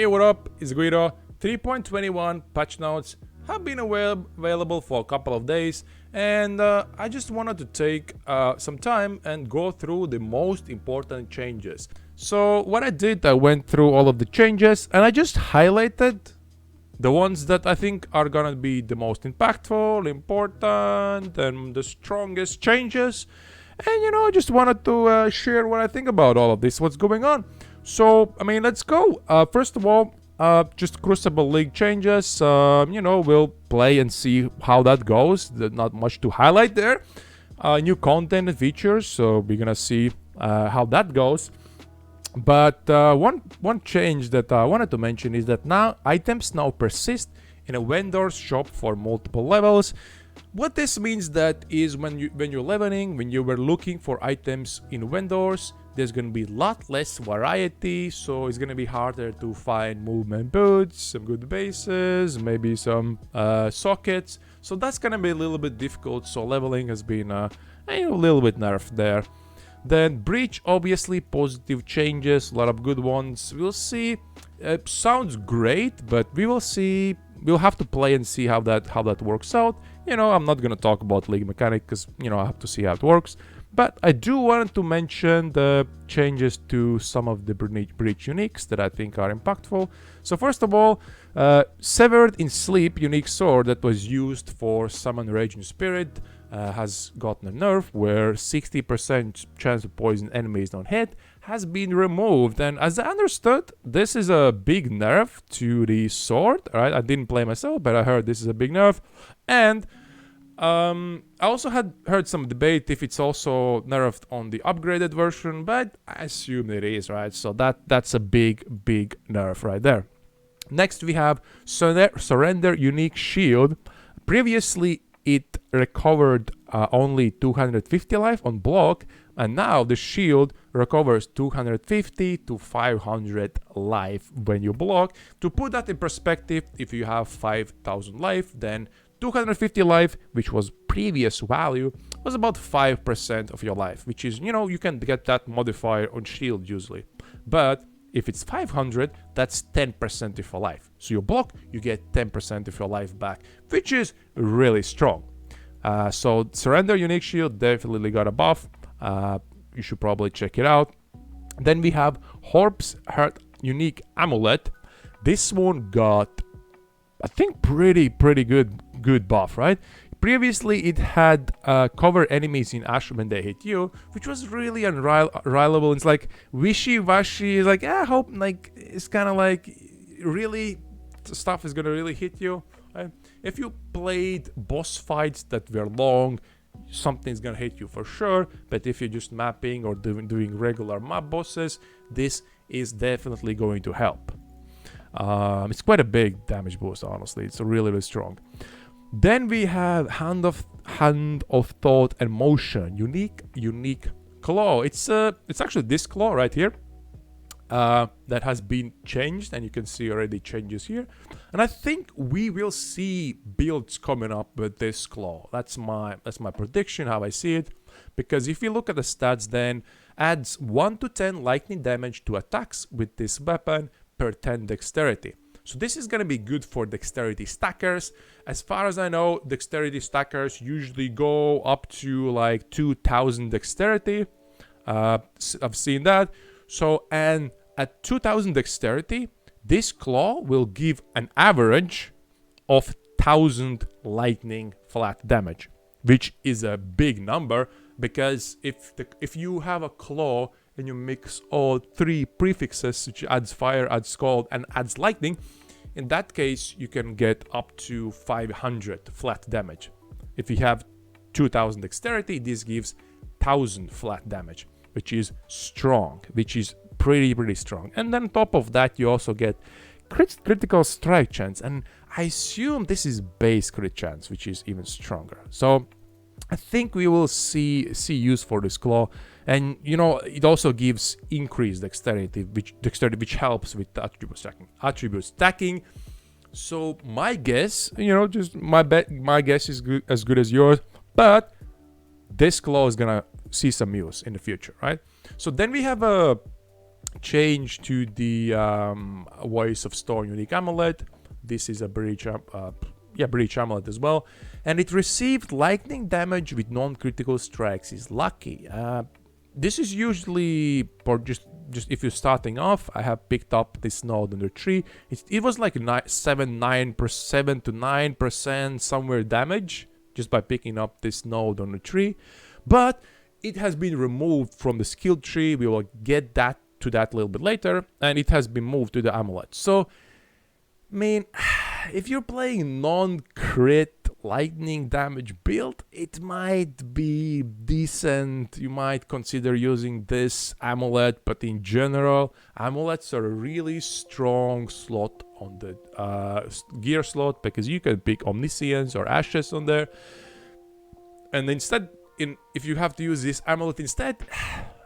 Hey, what up? It's Guido. 3.21 patch notes have been available for a couple of days, and I just wanted to take some time and go through the most important changes. So what I did, I went through all of the changes and I just highlighted the ones that I think are gonna be the most impactful, important, and the strongest changes. And I just wanted to share what I think about all of this, what's going on. So, let's go. First of all, just Crucible League changes. We'll play and see how that goes. There's not much to highlight there. New content and features, so we're gonna see how that goes. But one change that I wanted to mention is that now items now persist in a vendor's shop for multiple levels. What this means that is when you're leveling, when you were looking for items in vendors, there's gonna be a lot less variety, so it's gonna be harder to find movement boots, some good bases, maybe some sockets. So that's gonna be a little bit difficult. So leveling has been a little bit nerfed there. Then Breach, obviously positive changes, a lot of good ones. We'll see. Sounds great, but we will see. We'll have to play and see how that works out. I'm not gonna talk about league mechanic because I have to see how it works. But I do want to mention the changes to some of the Breach uniques that I think are impactful. So first of all, Severed in Sleep unique sword that was used for Summon Raging Spirit has gotten a nerf where 60% chance to poison enemies on hit has been removed. And as I understood, this is a big nerf to the sword. Right? I didn't play myself, but I heard this is a big nerf. And I also had heard some debate if it's also nerfed on the upgraded version, but I assume it is, right? So that's a big nerf right there. Next we have Surrender Unique Shield. Previously it recovered only 250 life on block, and now the shield recovers 250 to 500 life when you block. To put that in perspective, if you have 5,000 life, then 250 life, which was previous value, was about 5% of your life, which is, you can get that modifier on shield usually. But if it's 500, that's 10% of your life. So you block, you get 10% of your life back, which is really strong. So Surrender Unique Shield definitely got a buff. You should probably check it out. Then we have Horp's Heart Unique Amulet. This one got, I think, pretty good buff, right? Previously it had cover enemies in Ash when they hit you, which was really unreliable. It's like wishy-washy. It's like, I hope, like, it's kind of like really stuff is gonna really hit you, right? If you played boss fights that were long, something's gonna hit you for sure. But if you're just mapping or doing regular map bosses, this is definitely going to help. It's quite a big damage boost, honestly. It's really strong. Then we have Hand of Thought and Motion unique claw. It's actually this claw right here that has been changed, and you can see already changes here. And I think we will see builds coming up with this claw. That's my prediction, how I see it. Because if you look at the stats, then adds 1 to 10 lightning damage to attacks with this weapon per 10 dexterity. So this is going to be good for dexterity stackers. As far as I know, dexterity stackers usually go up to like 2000 dexterity. I've seen that. So, and at 2000 dexterity, this claw will give an average of 1000 lightning flat damage, which is a big number, because if you have a claw and you mix all 3 prefixes, which adds fire, adds scald, and adds lightning, in that case you can get up to 500 flat damage. If you have 2000 dexterity, this gives 1000 flat damage, which is strong, which is pretty strong. And then on top of that, you also get critical strike chance, and I assume this is base crit chance, which is even stronger. So I think we will see use for this claw. And it also gives increased dexterity, which helps with the attribute stacking. So my guess, just my guess is as good as yours, but this claw is gonna see some use in the future, right? So then we have a change to the Voice of Storm unique amulet. This is a breach amulet as well, and it received lightning damage with non-critical strikes. Is lucky. This is usually for just if you're starting off. I have picked up this node on the tree. It was like 7 to 9% somewhere damage just by picking up this node on the tree, but it has been removed from the skill tree. We will get to that a little bit later, and it has been moved to the amulet. So, I mean, if you're playing non-crit lightning damage build, it might be decent. You might consider using this amulet, but in general, amulets are a really strong slot on the gear slot, because you can pick Omniscience or Ashes on there, and instead, if you have to use this amulet instead,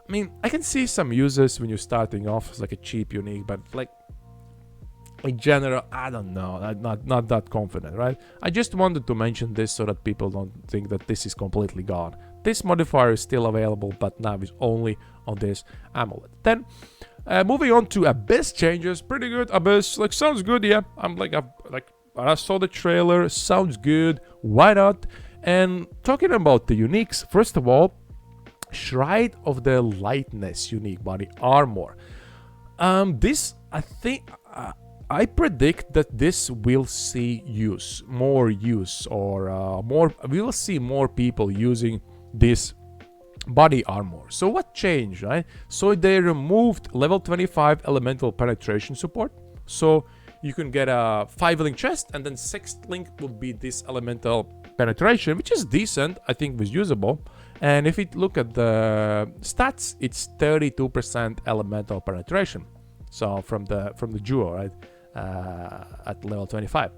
I mean, I can see some uses when you're starting off as like a cheap unique, but like in general, I don't know. I'm not that confident, right? I just wanted to mention this so that people don't think that this is completely gone. This modifier is still available, but now is only on this amulet. Then, moving on to Abyss changes. Pretty good. Abyss, like, sounds good, yeah. I saw the trailer, sounds good. Why not? And talking about the uniques, first of all, Shrine of the Lightness unique body armor. This, I think, I predict that this will see more use, or we will see more people using this body armor. So what changed, right? So they removed level 25 elemental penetration support. So you can get a 5-link chest, and then 6th link would be this elemental penetration, which is decent. I think was usable. And if you look at the stats, it's 32% elemental penetration. So from the jewel, right? At level 25.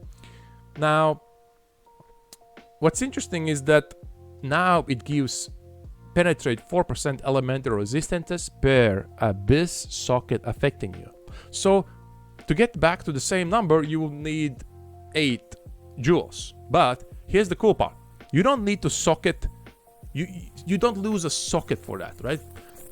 Now, what's interesting is that now it gives penetrate 4% elemental resistances per abyss socket affecting you. So to get back to the same number, you will need 8 jewels. But here's the cool part: you don't need to socket. You don't lose a socket for that, right?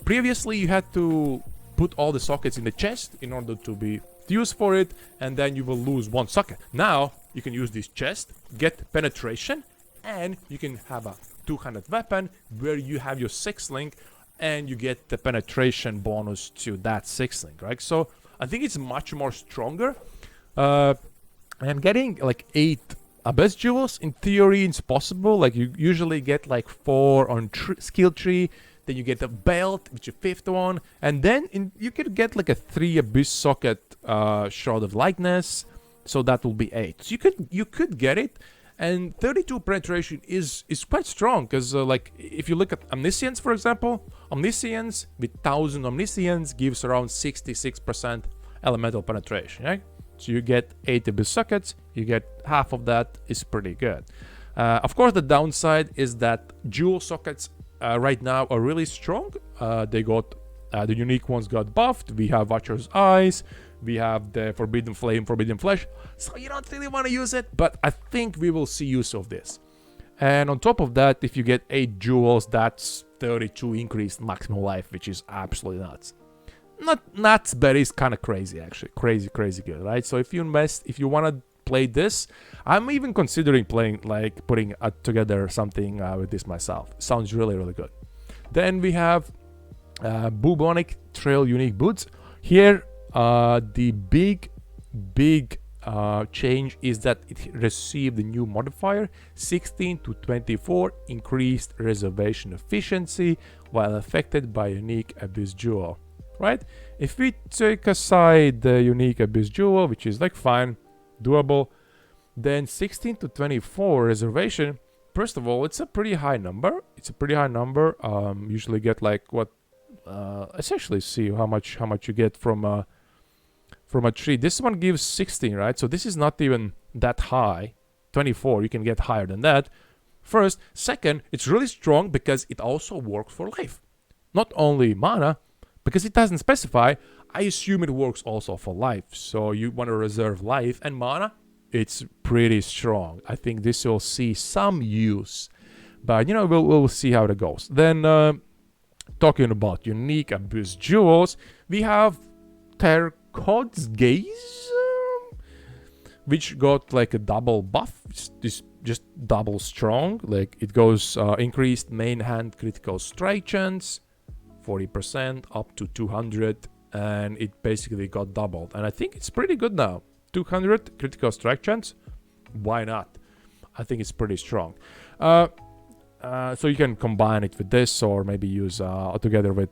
Previously, you had to put all the sockets in the chest in order to be used for it, and then you will lose 1 socket. Now you can use this chest, get penetration, and you can have a 200 weapon where you have your 6th link, and you get the penetration bonus to that 6th link, right? So I think it's much more stronger. And getting like 8 Abyss jewels, in theory, it's possible. Like, you usually get like 4 on skill tree, then you get a belt, which is 5th one, and then you could get like a 3 Abyss socket Shroud of Lightness, so that will be 8. So you could get it, and 32 penetration is quite strong, because like if you look at Omniscience, for example, Omniscience with 1000 Omniscience gives around 66% elemental penetration, right? So you get 8 Abyss sockets, you get half of that, is pretty good. Of course, the downside is that jewel sockets right now are really strong. They got the unique ones got buffed. We have Watcher's Eyes, we have the Forbidden Flame, Forbidden Flesh, so you don't really want to use it, but I think we will see use of this. And on top of that, if you get 8 jewels, that's 32 increased maximum life, which is absolutely nuts. Not nuts, but it's kind of crazy, actually. Crazy good, right? So if you want to play this, I'm even considering putting together something with this myself. Sounds really good. Then we have Bubonic Trail unique boots. Here, the big change is that it received a new modifier, 16 to 24 increased reservation efficiency while affected by unique Abyss jewel. Right? If we take aside the unique Abyss jewel, which is like fine, doable, then 16 to 24 reservation, first of all, it's a pretty high number. Usually get like what, essentially see how much you get from a tree. This one gives 16, right? So this is not even that high. 24, you can get higher than that. First. Second, it's really strong because it also works for life. Not only mana, because it doesn't specify, I assume it works also for life. So you want to reserve life and mana, it's pretty strong. I think this will see some use, but we'll see how it goes. Then Talking about unique and boost jewels, we have Terkod's Gaze, which got like a double buff. It's just double strong. Like it goes increased main hand critical strike chance, 40% up to 200, and it basically got doubled. And I think it's pretty good now. 200 critical strike chance. Why not? I think it's pretty strong. So you can combine it with this, or maybe use together with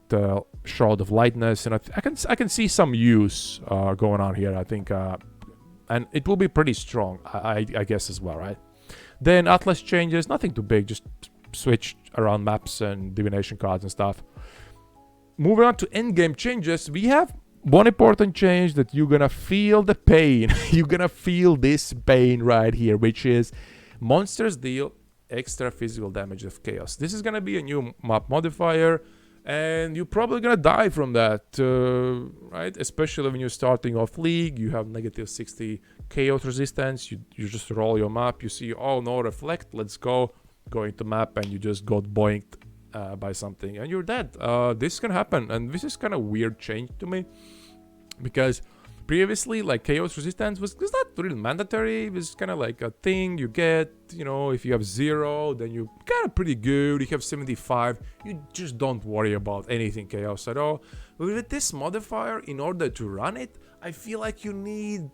Shroud of Lightness, and I can see some use going on here. I think, and it will be pretty strong, I guess as well, right? Then Atlas changes, nothing too big, just switch around maps and divination cards and stuff. Moving on to endgame changes, we have one important change that you're gonna feel the pain. You're gonna feel this pain right here, which is monsters deal extra physical damage of chaos. This is gonna be a new map modifier, and you're probably gonna die from that, right? Especially when you're starting off league, you have negative 60 chaos resistance. You just roll your map, you see, oh no, reflect, let's go into map, and you just got boinked by something, and you're dead. This can happen, and this is kind of weird change to me, because previously, like, chaos resistance was not really mandatory. It was kind of like a thing you get, you know, if you have 0, then you're kind of pretty good. If you have 75, you just don't worry about anything chaos at all. But with this modifier, in order to run it, I feel like you need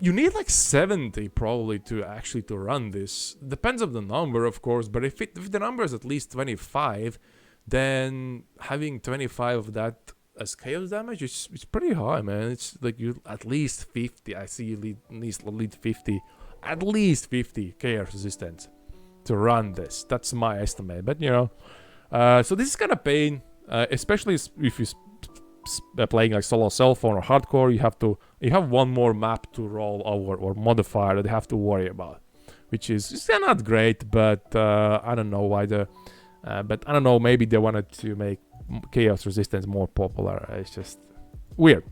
like 70 probably to run this. Depends on the number, of course, but if the number is at least 25, then having 25 of that as chaos damage, it's pretty high, man. It's like you at least 50. I see you lead 50, at least 50 chaos resistance to run this. That's my estimate, but you know, so this is kind of pain, especially if you're playing like solo cell phone or hardcore. You have one more map to roll over or modifier that you have to worry about, which is not great. But I don't know why but I don't know. Maybe they wanted to make chaos resistance more popular. It's just weird.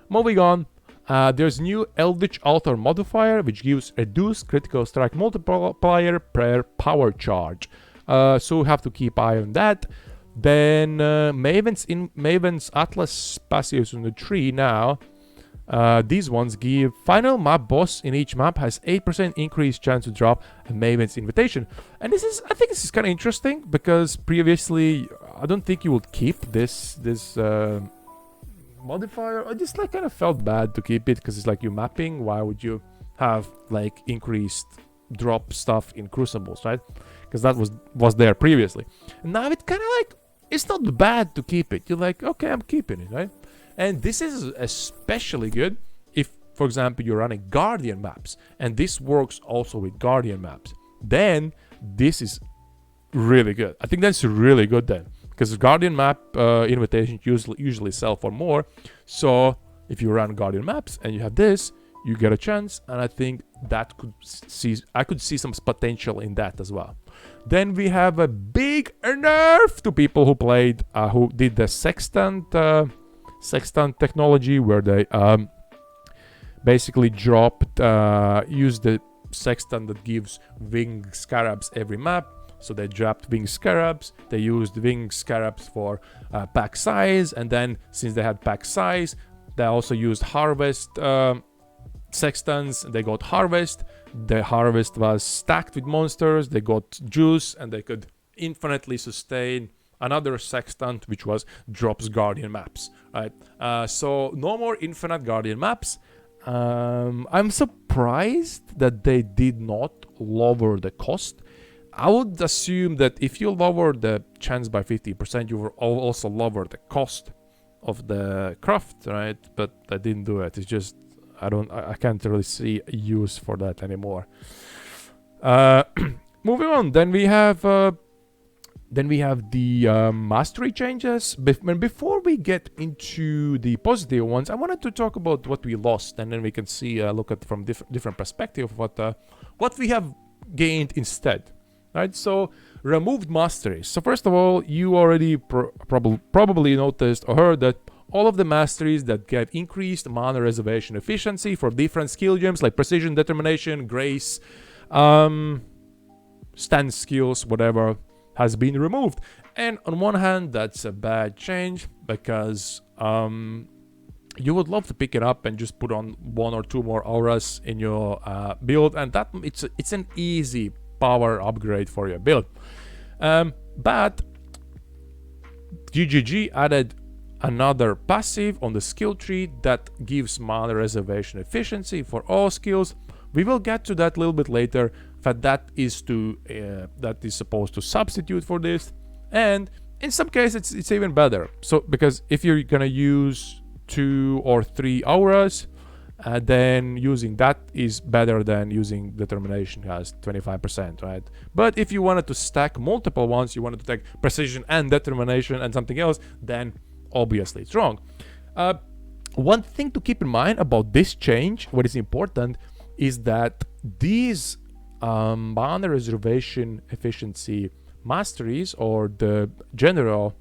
Moving on, there's new Eldritch Altar modifier, which gives reduced critical strike multiplier per power charge. So we have to keep eye on that. Then Maven's Atlas passives on the tree now. These ones give final map boss in each map has 8% increased chance to drop a Maven's Invitation. And I think this is kind of interesting, because previously I don't think you would keep this modifier. I just like kind of felt bad to keep it, because it's like you're mapping. Why would you have like increased drop stuff in Crucibles, right? Because that was there previously. And now it kind of like, it's not bad to keep it. You're like, okay, I'm keeping it, right? And this is especially good if, for example, you're running Guardian maps, and this works also with Guardian maps. Then this is really good. I think that's really good then, because Guardian map invitations usually sell for more. So if you run Guardian maps and you have this, you get a chance, and I think that I could see some potential in that as well. Then we have a big nerf to people who did the Sextant technology, where they basically used the Sextant that gives wing scarabs every map. So they dropped wing scarabs. They used wing scarabs for pack size, and then since they had pack size, they also used harvest sextants. They got harvest. The harvest was stacked with monsters. They got juice, and they could infinitely sustain another sextant, which was drops Guardian maps, right? So no more infinite Guardian maps. I'm surprised that they did not lower the cost. I would assume that if you lower the chance by 50%, you will also lower the cost of the craft, right? But I didn't do it. It's just I can't really see a use for that anymore. Moving on, then we have the mastery changes. Before we get into the positive ones, I wanted to talk about what we lost, and then we can see look at from different perspective what we have gained instead. Right, so removed masteries. So first of all, you already probably noticed or heard that all of the masteries that gave increased mana reservation efficiency for different skill gems like precision, determination, grace, stance skills, whatever, has been removed. And on one hand, that's a bad change because you would love to pick it up and just put on 1 or 2 more auras in your build, and that it's an easy power upgrade for your build. But GGG added another passive on the skill tree that gives mana reservation efficiency for all skills. We will get to that a little bit later, but that is supposed to substitute for this, and in some cases it's even better. So because if you're gonna use 2 or 3 auras, then using that is better than using determination has 25%, right? But if you wanted to stack multiple ones, you wanted to take precision and determination and something else, then obviously it's wrong. One thing to keep in mind about this change, what is important, is that these mana reservation efficiency masteries, or the general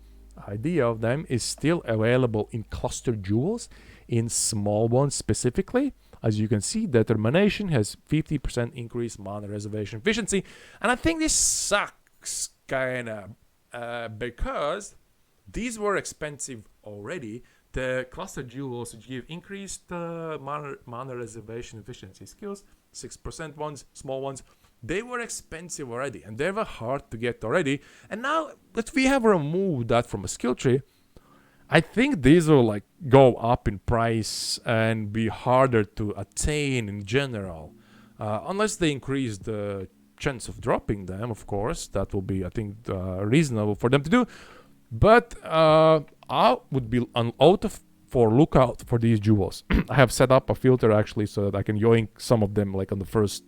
idea of them, is still available in cluster jewels, in small ones specifically. As you can see, determination has 50% increased mana reservation efficiency, and I think this sucks kinda because these were expensive already. The cluster jewels which give increased mana reservation efficiency skills, 6% ones, small ones, they were expensive already, and they were hard to get already. And now that we have removed that from a skill tree, I think these will like go up in price and be harder to attain in general, unless they increase the chance of dropping them. Of course, that will be, I think, reasonable for them to do. But I would be for lookout for these jewels. I have set up a filter actually so that I can yoink some of them like on the first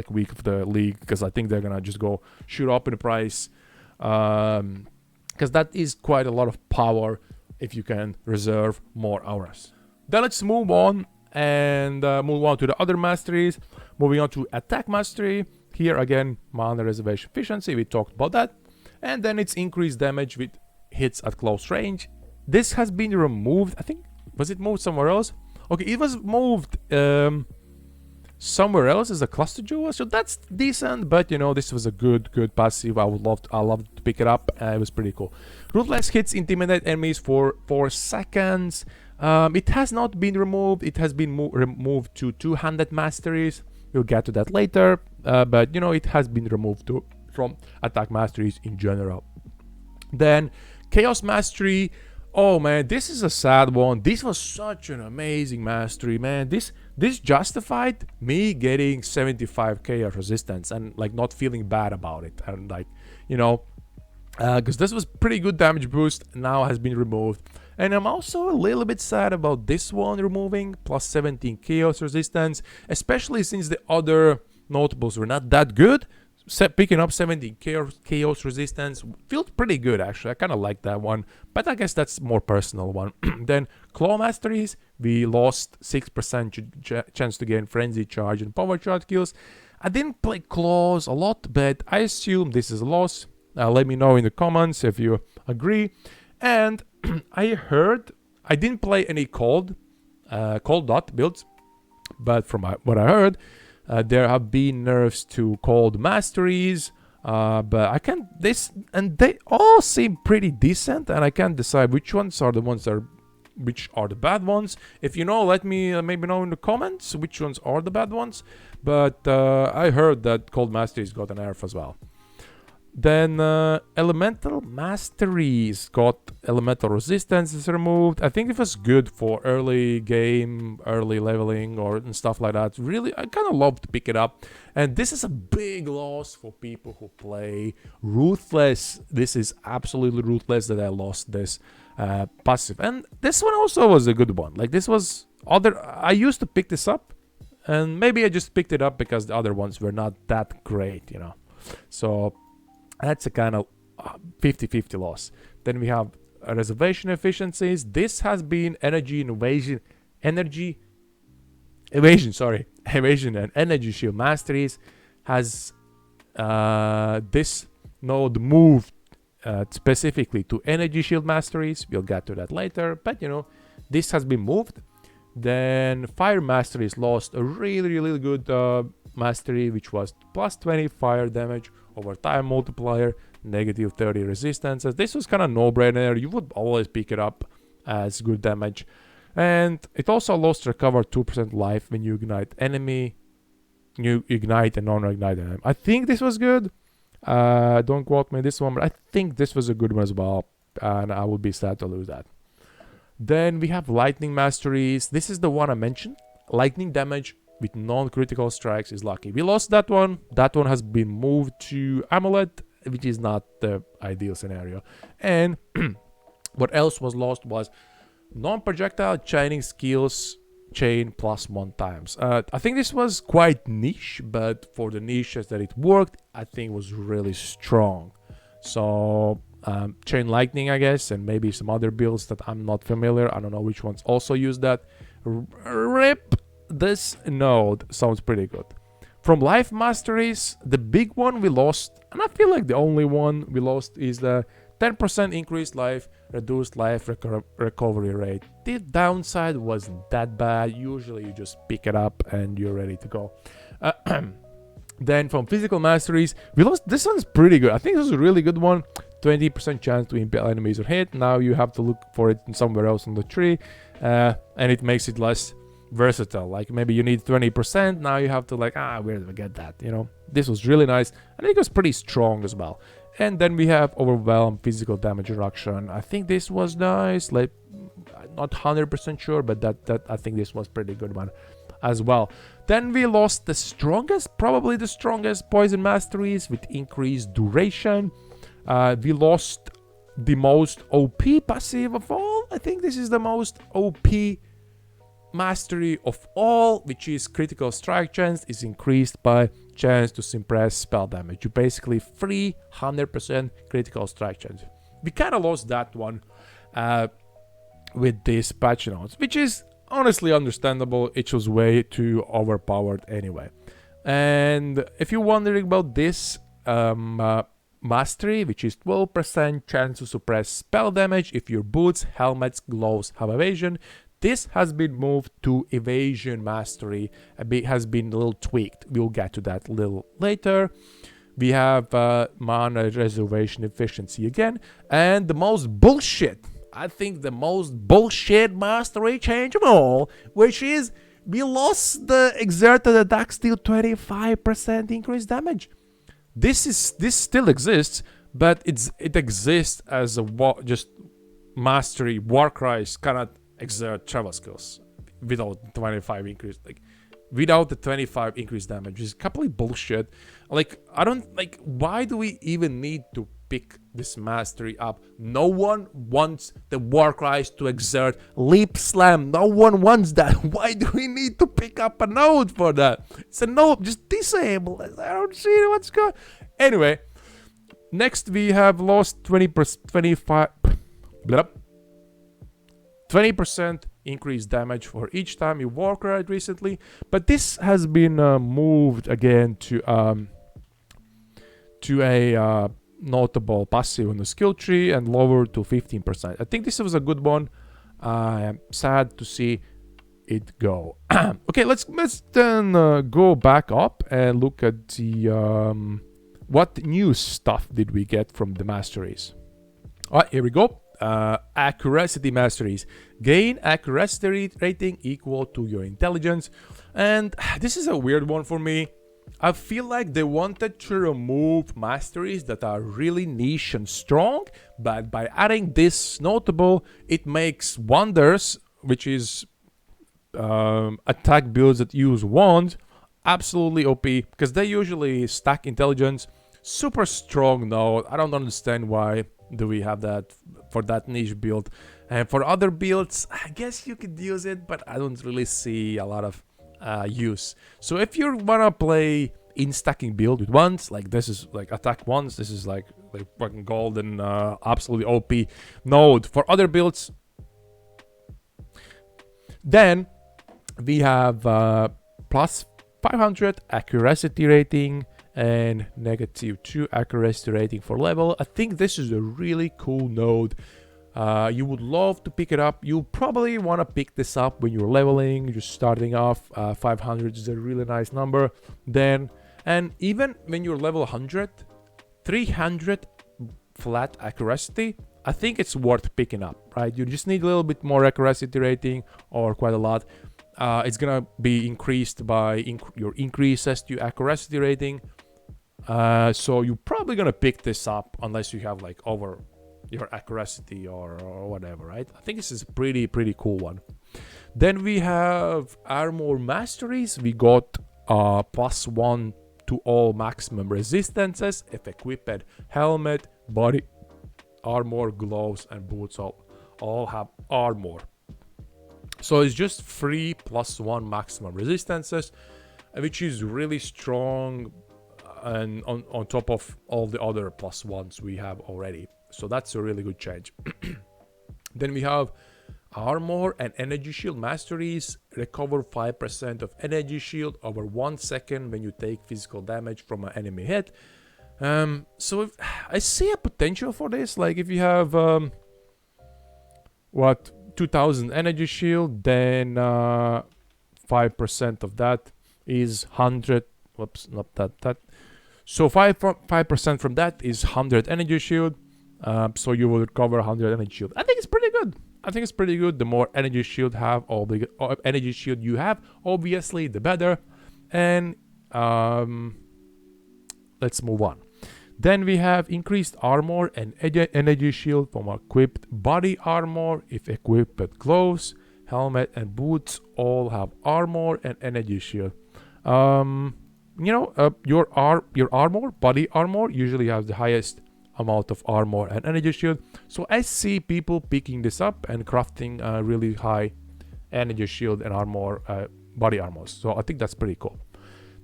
week of the league, because I think they're gonna just go shoot up in the price, because that is quite a lot of power if you can reserve more auras. Then let's move on and move on to the other masteries. Moving on to attack mastery. Here again, mana reservation efficiency, we talked about that. And then it's increased damage with hits at close range. This has been removed, I think. Was it moved somewhere else? Okay, it was moved somewhere else as a cluster jewel, so that's decent. But you know, this was a good passive. I love to pick it up. It was pretty cool. Ruthless hits intimidate enemies for 4 seconds. It has not been removed. It has been removed to 2-handed masteries. We'll get to that later. But you know, it has been removed from attack masteries in general. Then Chaos Mastery. Oh man, this is a sad one. This was such an amazing mastery, man. This justified me getting 75 chaos resistance and like not feeling bad about it. And like, you know, because this was pretty good damage boost, now has been removed. And I'm also a little bit sad about this one removing plus 17 chaos resistance, especially since the other notables were not that good. Picking up 17 chaos resistance feels pretty good actually. I kind of like that one, but I guess that's more personal one. Then claw masteries, we lost 6% chance to gain frenzy charge and power charge kills. I didn't play claws a lot, but I assume this is a loss. Let me know in the comments if you agree. And I didn't play any cold dot builds, but from what I heard, there have been nerfs to cold masteries, but they all seem pretty decent, and I can't decide which ones are the bad ones. If you know, let me maybe know in the comments which ones are the bad ones. But I heard that cold masteries got an nerf as well. Then elemental masteries got elemental resistance is removed. I think it was good for early game, early leveling and stuff like that. Really, I kind of love to pick it up. And this is a big loss for people who play Ruthless. This is absolutely Ruthless that I lost this passive. And this one also was a good one. Like this was I used to pick this up, and maybe I just picked it up because the other ones were not that great, you know. So that's a kind of 50-50 loss. Then we have reservation efficiencies. This has been evasion and energy shield masteries. Has this node moved specifically to energy shield masteries? We'll get to that later, but you know, this has been moved. Then fire masteries lost a really good mastery, which was plus 20 fire damage over time multiplier. negative 30 resistances. This was kind of no-brainer. You would always pick it up as good damage. And it also allows to recover 2% life when you ignite enemy. You ignite a non-ignite enemy. I think this was good. Don't quote me this one, but I think this was a good one as well. And I would be sad to lose that. Then we have lightning masteries. This is the one I mentioned. Lightning damage with non-critical strikes is lucky. We lost that one. That one has been moved to amulet, which is not the ideal scenario. And what else was lost was non-projectile chaining skills chain +1 times. I think this was quite niche, but for the niches that it worked, I think it was really strong. So chain lightning, I guess, and maybe some other builds that I'm not familiar. I don't know which ones also use that. Rip, this node sounds pretty good. From life masteries, the big one we lost, and I feel like the only one we lost, is the 10% increased life, reduced life recovery rate. The downside wasn't that bad. Usually you just pick it up and you're ready to go. Then from physical masteries, we lost. This one's pretty good. I think this is a really good one. 20% chance to impale enemies or hit. Now you have to look for it somewhere else on the tree. And it makes it less versatile. Like maybe you need 20%. Now you have to like, where did I get that? You know, this was really nice. I think it was pretty strong as well. And then we have overwhelm physical damage reduction. I think this was nice. Like, not 100% sure, but that I think this was pretty good one as well. Then we lost the strongest, probably the strongest poison masteries with increased duration. We lost the most OP passive of all. I think this is the most OP mastery of all, which is critical strike chance is increased by chance to suppress spell damage. You basically free 100% critical strike chance. We kind of lost that one with these patch notes, which is honestly understandable. It was way too overpowered anyway. And if you're wondering about this mastery, which is 12% chance to suppress spell damage if your boots, helmets, gloves have evasion, this has been moved to evasion mastery. A bit has been a little tweaked. We'll get to that a little later. We have mana reservation efficiency again. And the most bullshit, I think the most bullshit mastery change of all, which is we lost the exerted attack steal 25% increased damage. This still exists, but it exists as a just mastery. Warcries cannot exert travel skills without 25 increase, like without the 25 increased damage, which is complete bullshit. Like I don't like, why do we even need to pick this mastery up? No one wants the Warcries to exert leap slam. No one wants that. Why do we need to pick up a node for that? It's a node, just disable it. I don't see what's going. Anyway, next we have lost 20% increased damage for each time you Warcry recently, but this has been moved again to a notable passive on the skill tree and lowered to 15%. I think this was a good one. I am sad to see it go. Okay, let's then go back up and look at the what new stuff did we get from the masteries. All right, here we go. Accuracy masteries. Gain accuracy rating equal to your intelligence. And this is a weird one for me. I feel like they wanted to remove masteries that are really niche and strong, but by adding this notable, it makes wonders, which is attack builds that use wands, absolutely OP, because they usually stack intelligence. Super strong node. I don't understand why do we have that for that niche build. And for other builds, I guess you could use it, but I don't really see a lot of use. So if you wanna play in stacking build with wands, like this is like attack wands, this is like fucking golden, absolutely OP node. For other builds, then we have plus 500 accuracy rating and -2 accuracy rating for level. I think this is a really cool node. You would love to pick it up. You probably want to pick this up when you're leveling, you're starting off. 500 is a really nice number. Then, and even when you're level 100, 300 flat accuracy, I think it's worth picking up, right? You just need a little bit more accuracy rating, or quite a lot. It's gonna be increased by your increases to accuracy rating. So you're probably gonna pick this up unless you have like over your accuracy or whatever, right? I think this is a pretty cool one. Then we have armor masteries. We got +1 to all maximum resistances if equipped. Helmet, body armor, gloves, and boots all have armor. So it's just 3 +1 maximum resistances, which is really strong, and on top of all the other +1s we have already. So that's a really good change. Then we have armor and energy shield masteries. Recover 5% of energy shield over 1 second when you take physical damage from an enemy hit. So I see a potential for this. Like if you have 2000 energy shield, then 5% of that is 100. Whoops, not that. So 5% from that is 100 energy shield. So you will recover 100 energy shield. I think it's pretty good. The more energy shield energy shield you have, obviously, the better. And let's move on. Then we have increased armor and energy shield from equipped body armor. If equipped gloves, helmet, and boots all have armor and energy shield. Your armor, body armor, usually has the highest amount of armor and energy shield. So I see people picking this up and crafting really high energy shield and armor, body armors. So I think that's pretty cool.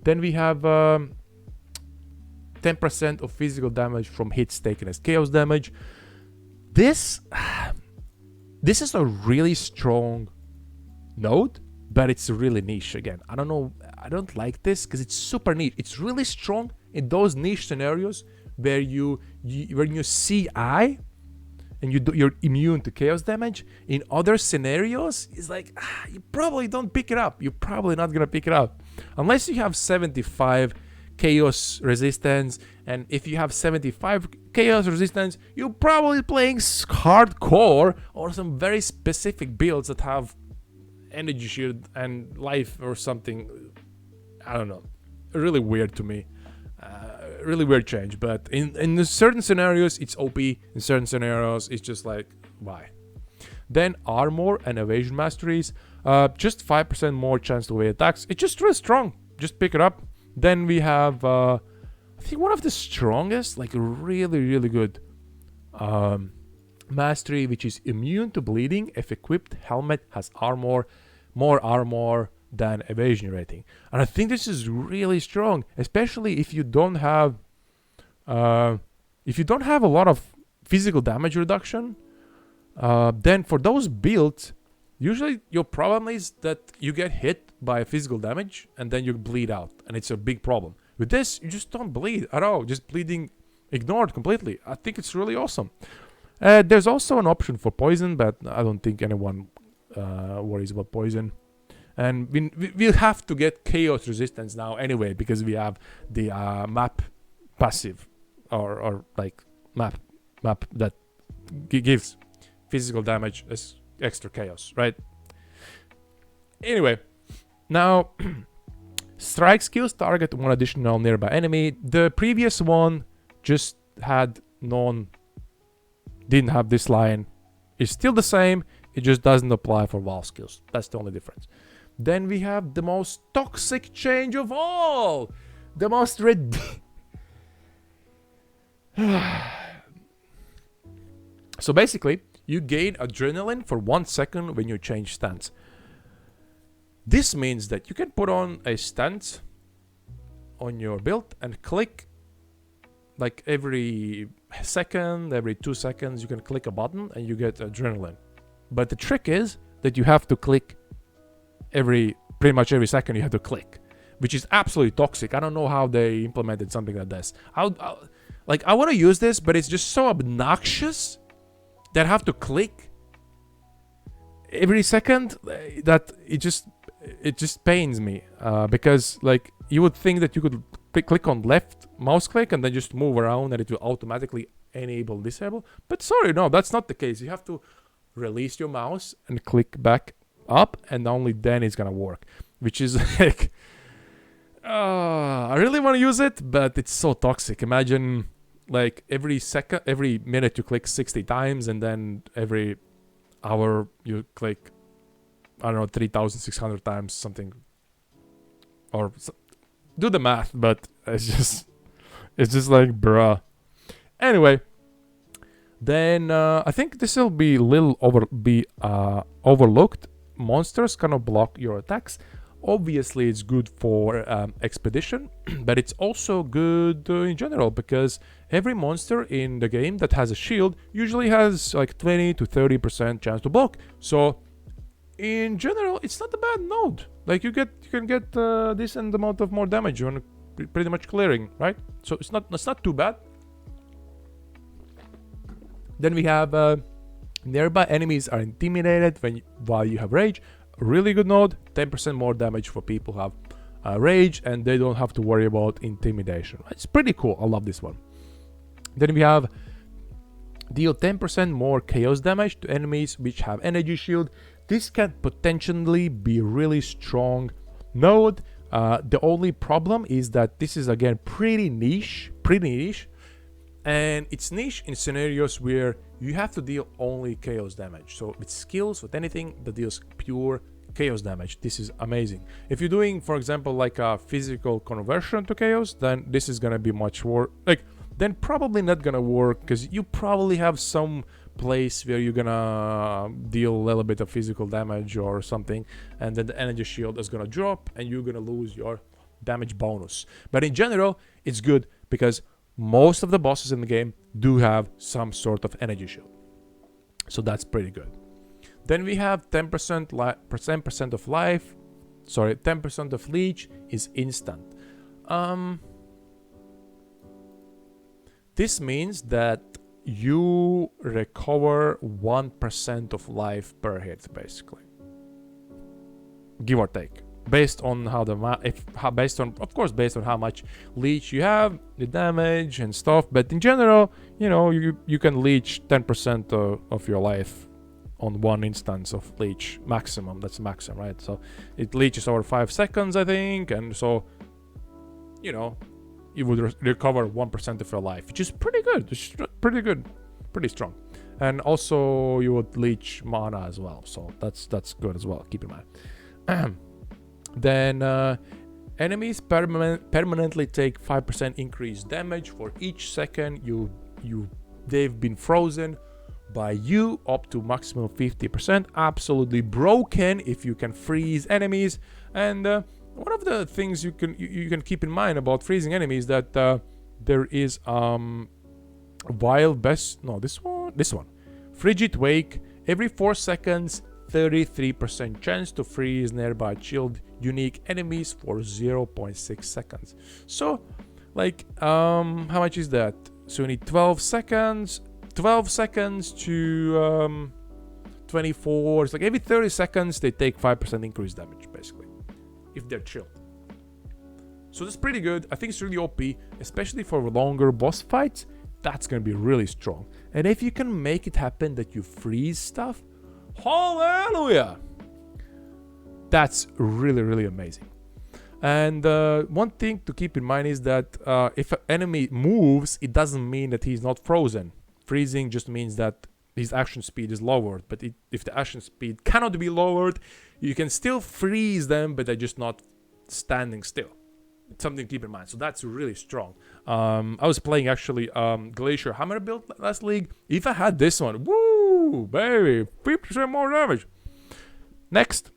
Then we have 10% of physical damage from hits taken as chaos damage. This is a really strong node, but it's really niche again. I don't know. I don't like this because it's super niche. It's really strong in those niche scenarios where when you see eye and you're immune to chaos damage. In other scenarios, it's like you probably don't pick it up. You're probably not gonna pick it up unless you have 75 chaos resistance. And if you have 75 chaos resistance, you're probably playing hardcore or some very specific builds that have energy shield and life or something. I don't know. Really weird to me. Really weird change. But in certain scenarios, it's OP. In certain scenarios, it's just like, why? Then armor and evasion masteries. Just 5% more chance to evade attacks. It's just really strong. Just pick it up. Then we have, I think one of the strongest, like really good mastery, which is immune to bleeding if equipped helmet has more armor than evasion rating. And I think this is really strong, especially if you don't have a lot of physical damage reduction. Then for those builds, usually your problem is that you get hit by physical damage and then you bleed out, and it's a big problem. With this, you just don't bleed at all, just bleeding ignored completely. I think it's really awesome. There's also an option for poison, but I don't think anyone worries about poison. And we'll have to get chaos resistance now anyway, because we have the map passive or like map that gives physical damage as extra chaos, right? Anyway, now strike skills target one additional nearby enemy. The previous one just didn't have this line. It's still the same, it just doesn't apply for wall skills. That's the only difference. Then we have the most toxic change of all. The most So basically, you gain adrenaline for 1 second when you change stance. This means that you can put on a stance on your build and click like every second, every 2 seconds, you can click a button and you get adrenaline. But the trick is that you have to click pretty much every second you have to click, which is absolutely toxic. I don't know how they implemented something like this. I want to use this, but it's just so obnoxious that I have to click every second that it just pains me. Because like you would think that you could click on left mouse click and then just move around and it will automatically enable, disable. But sorry, no, that's not the case. You have to release your mouse and click back up, and only then it's gonna work. Which is like, I really want to use it, but it's so toxic. Imagine like every minute you click 60 times, and then every hour you click, I don't know, 3,600 times something. Or do the math, but it's just like, bruh. Anyway, then I think this will be overlooked. Monsters cannot block your attacks. Obviously, it's good for expedition, but it's also good in general, because every monster in the game that has a shield usually has like 20 to 30% chance to block. So in general, it's not a bad node. Like you can get a decent amount of more damage on pretty much clearing, right? So it's not too bad. Then we have nearby enemies are intimidated while you have rage. Really good node. 10% more damage for people who have rage, and they don't have to worry about intimidation. It's pretty cool. I love this one. Then we have deal 10% more chaos damage to enemies which have energy shield. This can potentially be really strong node. The only problem is that this is again pretty niche, and it's niche in scenarios where you have to deal only chaos damage. So with skills, with anything that deals pure chaos damage, this is amazing. If you're doing, for example, like a physical conversion to chaos, then this is gonna be much more like, then probably not gonna work, because you probably have some place where you're gonna deal a little bit of physical damage or something, and then the energy shield is gonna drop and you're gonna lose your damage bonus. But in general, it's good because most of the bosses in the game do have some sort of energy shield, so that's pretty good. Then we have 10% of life, sorry, 10% of leech is instant. This means that you recover 1% of life per hit, basically, give or take, based on how based on how much leech you have, the damage and stuff. But in general, you know, you can leech 10% of your life on one instance of leech maximum. That's maximum, right? So it leeches over 5 seconds, I think, and so, you know, you would recover 1% of your life, which is pretty good. It's pretty good, pretty strong. And also you would leech mana as well, so that's good as well. Keep in mind. Then enemies permanently take 5% increased damage for each second they've been frozen by you, up to maximum 50%. Absolutely broken if you can freeze enemies. And one of the things you can keep in mind about freezing enemies that there is this one Frigid Wake. Every 4 seconds, 33% chance to freeze nearby chilled unique enemies for 0.6 seconds. So like how much is that? So you need 12 seconds to 24. It's like every 30 seconds they take 5% increased damage, basically, if they're chilled. So that's pretty good. I think it's really OP, especially for longer boss fights. That's gonna be really strong. And if you can make it happen that you freeze stuff, hallelujah, that's really, really amazing. And one thing to keep in mind is that if an enemy moves, it doesn't mean that he's not frozen. Freezing just means that his action speed is lowered. But if the action speed cannot be lowered, you can still freeze them, but they're just not standing still. It's something to keep in mind. So that's really strong. I was playing actually Glacier Hammer build last league. If I had this one, woo, baby, 50% more damage. Next,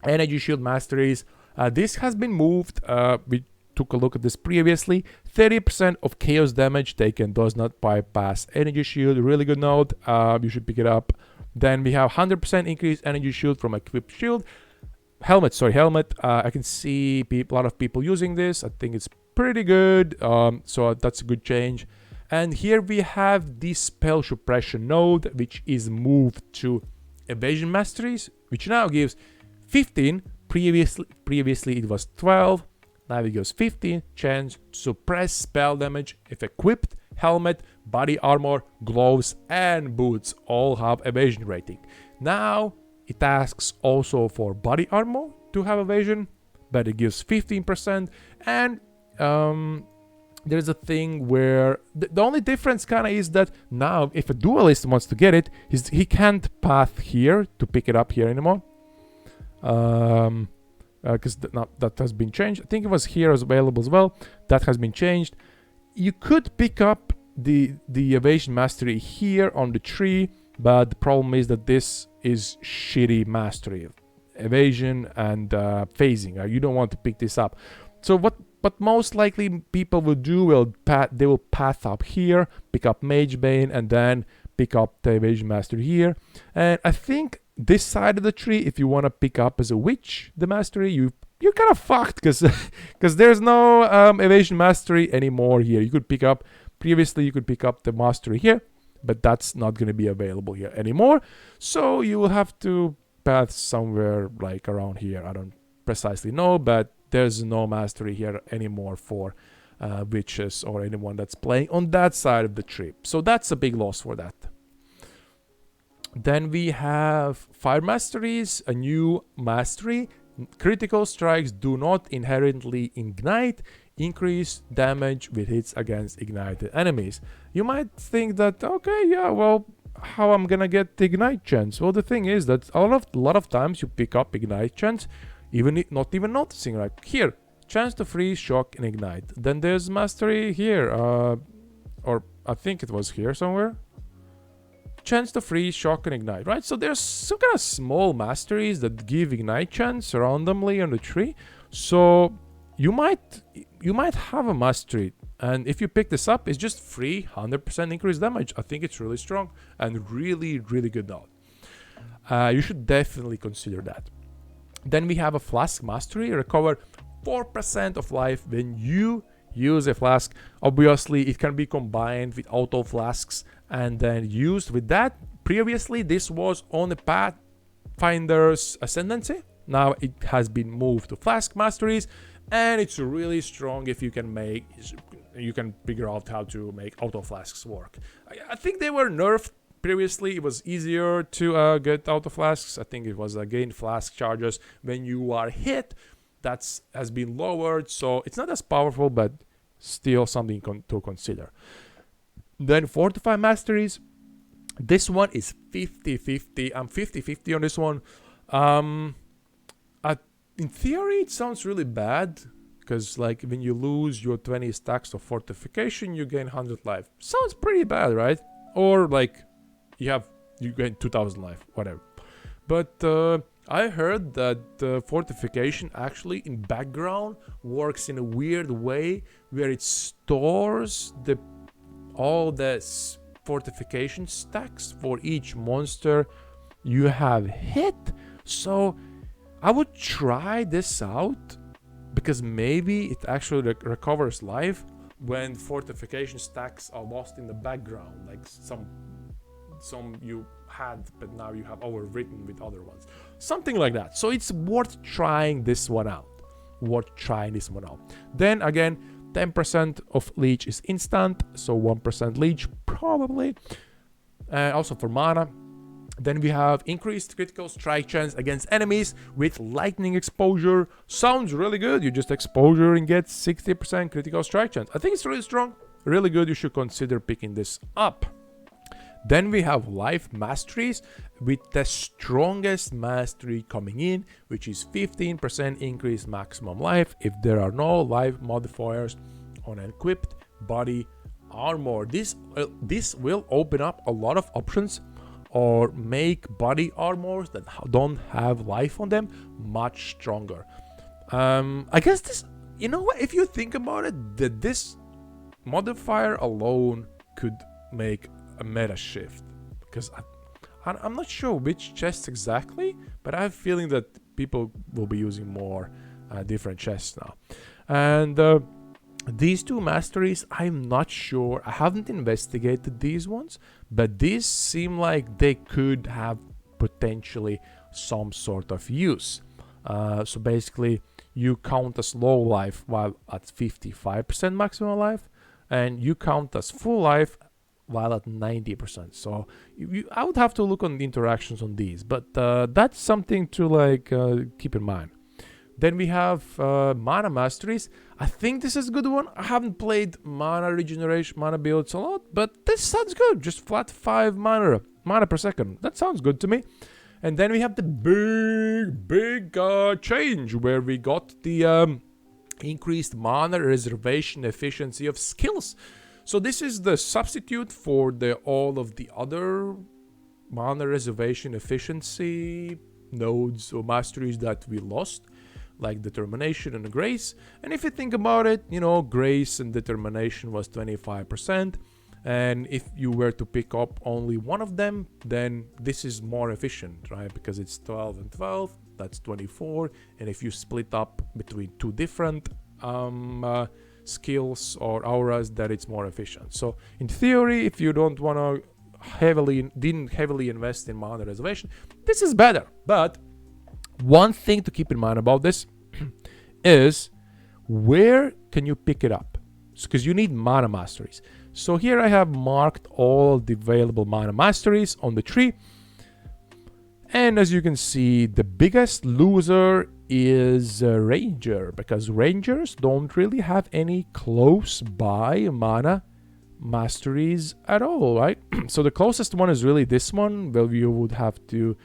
Energy Shield Masteries. This has been moved. We took a look at this previously. 30% of chaos damage taken does not bypass Energy Shield. Really good node. You should pick it up. Then we have 100% increased Energy Shield from equipped shield. Helmet. I can see a lot of people using this. I think it's pretty good. So that's a good change. And here we have the Spell Suppression node, which is moved to Evasion Masteries, which now gives 15. Previously it was 12. Now it gives 15 chance to suppress spell damage if equipped helmet, body armor, gloves, and boots all have evasion rating. Now, it asks also for body armor to have evasion, but it gives 15%, and there's a thing where the only difference kind of is that now if a duelist wants to get it, he can't path here to pick it up here anymore. Because that has been changed. I think it was here as available as well. That has been changed. You could pick up the evasion mastery here on the tree, but the problem is that this is shitty mastery, evasion and phasing. You don't want to pick this up. So what most likely people will do, they will path up here, pick up Mage Bane, and then pick up the evasion mastery here. And I think this side of the tree, if you want to pick up as a witch the mastery, you're kind of fucked because there's no evasion mastery anymore here. You could pick up, previously you could pick up the mastery here, but that's not going to be available here anymore. So you will have to path somewhere like around here. I don't precisely know, but there's no mastery here anymore for witches or anyone that's playing on that side of the tree. So that's a big loss for that. Then we have fire masteries, a new mastery. Critical strikes do not inherently ignite, increase damage with hits against ignited enemies. You might think that, okay, yeah, well, how I'm gonna get the ignite chance? Well, the thing is that a lot of times you pick up ignite chance, not even noticing. Like here, chance to freeze, shock, and ignite. Then there's mastery here, or I think it was here somewhere. Chance to freeze, shock, and ignite, right? So there's some kind of small masteries that give ignite chance randomly on the tree. So you might have a mastery, and if you pick this up, it's just free 100% increased damage. I think it's really strong and really, really good note. You should definitely consider that. Then we have a flask mastery, recover 4% of life when you use a flask. Obviously, it can be combined with auto flasks and then used with that. Previously, this was on the Pathfinder's Ascendancy. Now it has been moved to flask masteries, and it's really strong if you can figure out how to make auto flasks work. I think they were nerfed. Previously, it was easier to get auto flasks. I think it was gain flask charges when you are hit. That has been lowered, so it's not as powerful, but still something to consider. Then Fortify Masteries. This one is 50-50. I'm 50-50 on this one. In theory, it sounds really bad, because like when you lose your 20 stacks of fortification, you gain 100 life. Sounds pretty bad, right? Or like you gain 2000 life, whatever. But I heard that fortification actually in background works in a weird way where it stores all the fortification stacks for each monster you have hit. So I would try this out, because maybe it actually recovers life when fortification stacks are lost in the background, like some you had but now you have overwritten with other ones, something like that. So it's worth trying this one out. Then again, 10% of leech is instant, so 1% leech probably. Also for mana. Then we have increased critical strike chance against enemies with lightning exposure. Sounds really good. You just exposure and get 60% critical strike chance. I think it's really strong, really good. You should consider picking this up. Then we have life masteries with the strongest mastery coming in, which is 15% increased maximum life if there are no life modifiers on equipped body armor. This will open up a lot of options, or make body armors that don't have life on them much stronger. I guess this, you know what, if you think about it, that this modifier alone could make a meta shift, because I'm not sure which chests exactly, but I have a feeling that people will be using more different chests now. And these two masteries, I'm not sure. I haven't investigated these ones, but these seem like they could have potentially some sort of use. So basically, you count as low life while at 55% maximum life, and you count as full life while at 90%. So I would have to look on the interactions on these, but that's something to like keep in mind. Then we have mana masteries. I think this is a good one. I haven't played mana regeneration, mana builds a lot, but this sounds good. Just flat 5 mana per second. That sounds good to me. And then we have the big change where we got the increased mana reservation efficiency of skills. So this is the substitute for all of the other mana reservation efficiency nodes or masteries that we lost, like Determination and Grace. And if you think about it, you know, Grace and Determination was 25%. And if you were to pick up only one of them, then this is more efficient, right? Because it's 12 and 12, that's 24. And if you split up between two different skills or auras, that it's more efficient. So in theory, if you don't want to didn't heavily invest in mana reservation, this is better. But one thing to keep in mind about this is where can you pick it up? Because you need mana masteries. So here I have marked all the available mana masteries on the tree. And as you can see, the biggest loser is Ranger, because Rangers don't really have any close by mana masteries at all, right? So the closest one is really this one, where you would have to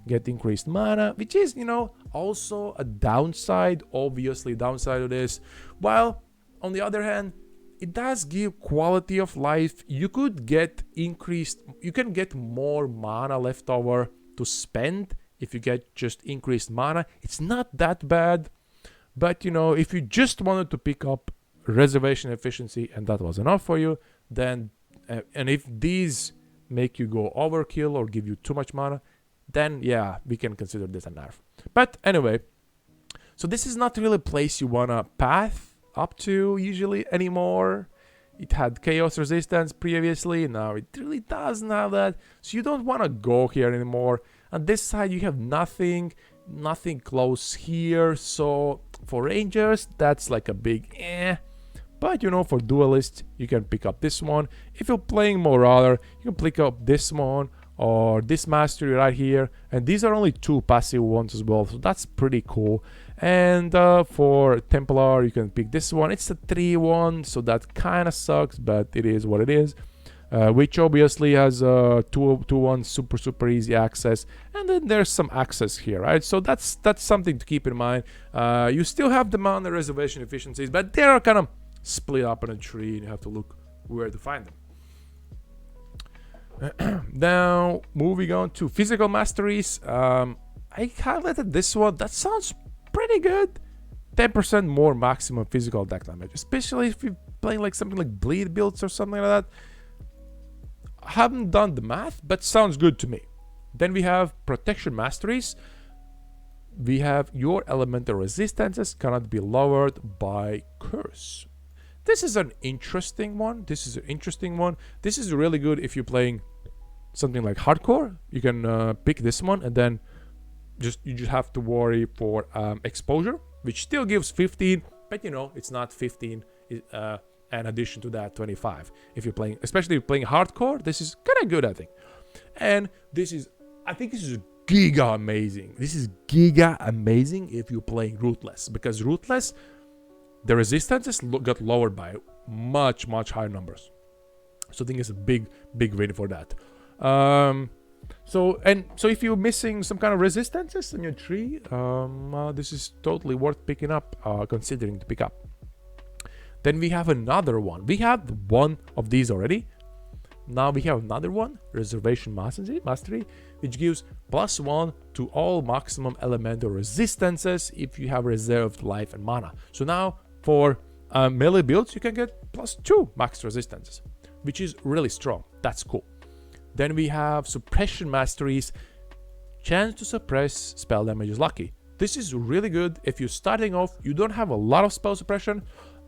get increased mana, which is, you know, also a downside, obviously downside of this. While on the other hand, it does give quality of life. You could get you can get more mana left over to spend if you get just increased mana. It's not that bad, but you know, if you just wanted to pick up reservation efficiency and that was enough for you, then and if these make you go overkill or give you too much mana, then yeah, we can consider this a nerf. But anyway, so this is not really a place you wanna path up to usually anymore. It had chaos resistance previously, now it really doesn't have that, so you don't want to go here anymore. On this side you have nothing close here, so for Rangers that's like a big but you know, for duelists you can pick up this one. If you're playing Marauder, you can pick up this one or this mastery right here, and these are only 2 passive ones as well, so that's pretty cool. And for Templar you can pick this one. It's a 3-1, so that kind of sucks, but it is what it is. Which obviously has 2-1 super easy access, and then there's some access here, right? So that's something to keep in mind. You still have the mana reservation efficiencies, but they are kind of split up on a tree and you have to look where to find them. Now moving on to physical masteries, I highlighted this one. That sounds pretty good. 10% more maximum physical attack damage, especially if you're playing like something like bleed builds or something like that. I haven't done the math, but sounds good to me. Then we have protection masteries. We have your elemental resistances cannot be lowered by curse. This is an interesting one. This is really good if you're playing something like hardcore. You can pick this one, and then you just have to worry for exposure, which still gives 15, but you know, it's not 15 in addition to that 25. If you're playing, especially if you're playing hardcore, this is kind of good, I think. And I think this is giga amazing. This is giga amazing if you're playing Ruthless, because Ruthless, the resistances got lowered by much higher numbers. So I think it's a big win for that. So if you're missing some kind of resistances in your tree, this is totally worth picking up, considering to pick up. Then we have another one. We have one of these already. Now we have another one, Reservation Mastery, which gives +1 to all maximum elemental resistances if you have reserved life and mana. So now for melee builds, you can get +2 max resistances, which is really strong. That's cool. Then we have Suppression Masteries. Chance to suppress spell damage is lucky. This is really good if you're starting off, you don't have a lot of spell suppression,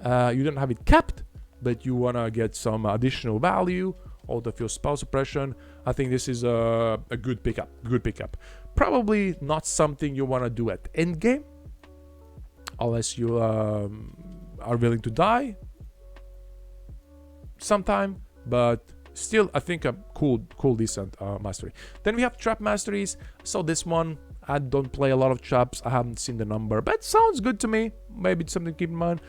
you don't have it capped, but you want to get some additional value out of your spell suppression. I think this is a good pickup. Probably not something you want to do at endgame, unless you are willing to die. some time, but still I think a cool decent mastery. Then we have trap masteries. So this one, I don't play a lot of traps, I haven't seen the number, but sounds good to me. Maybe it's something to keep in mind.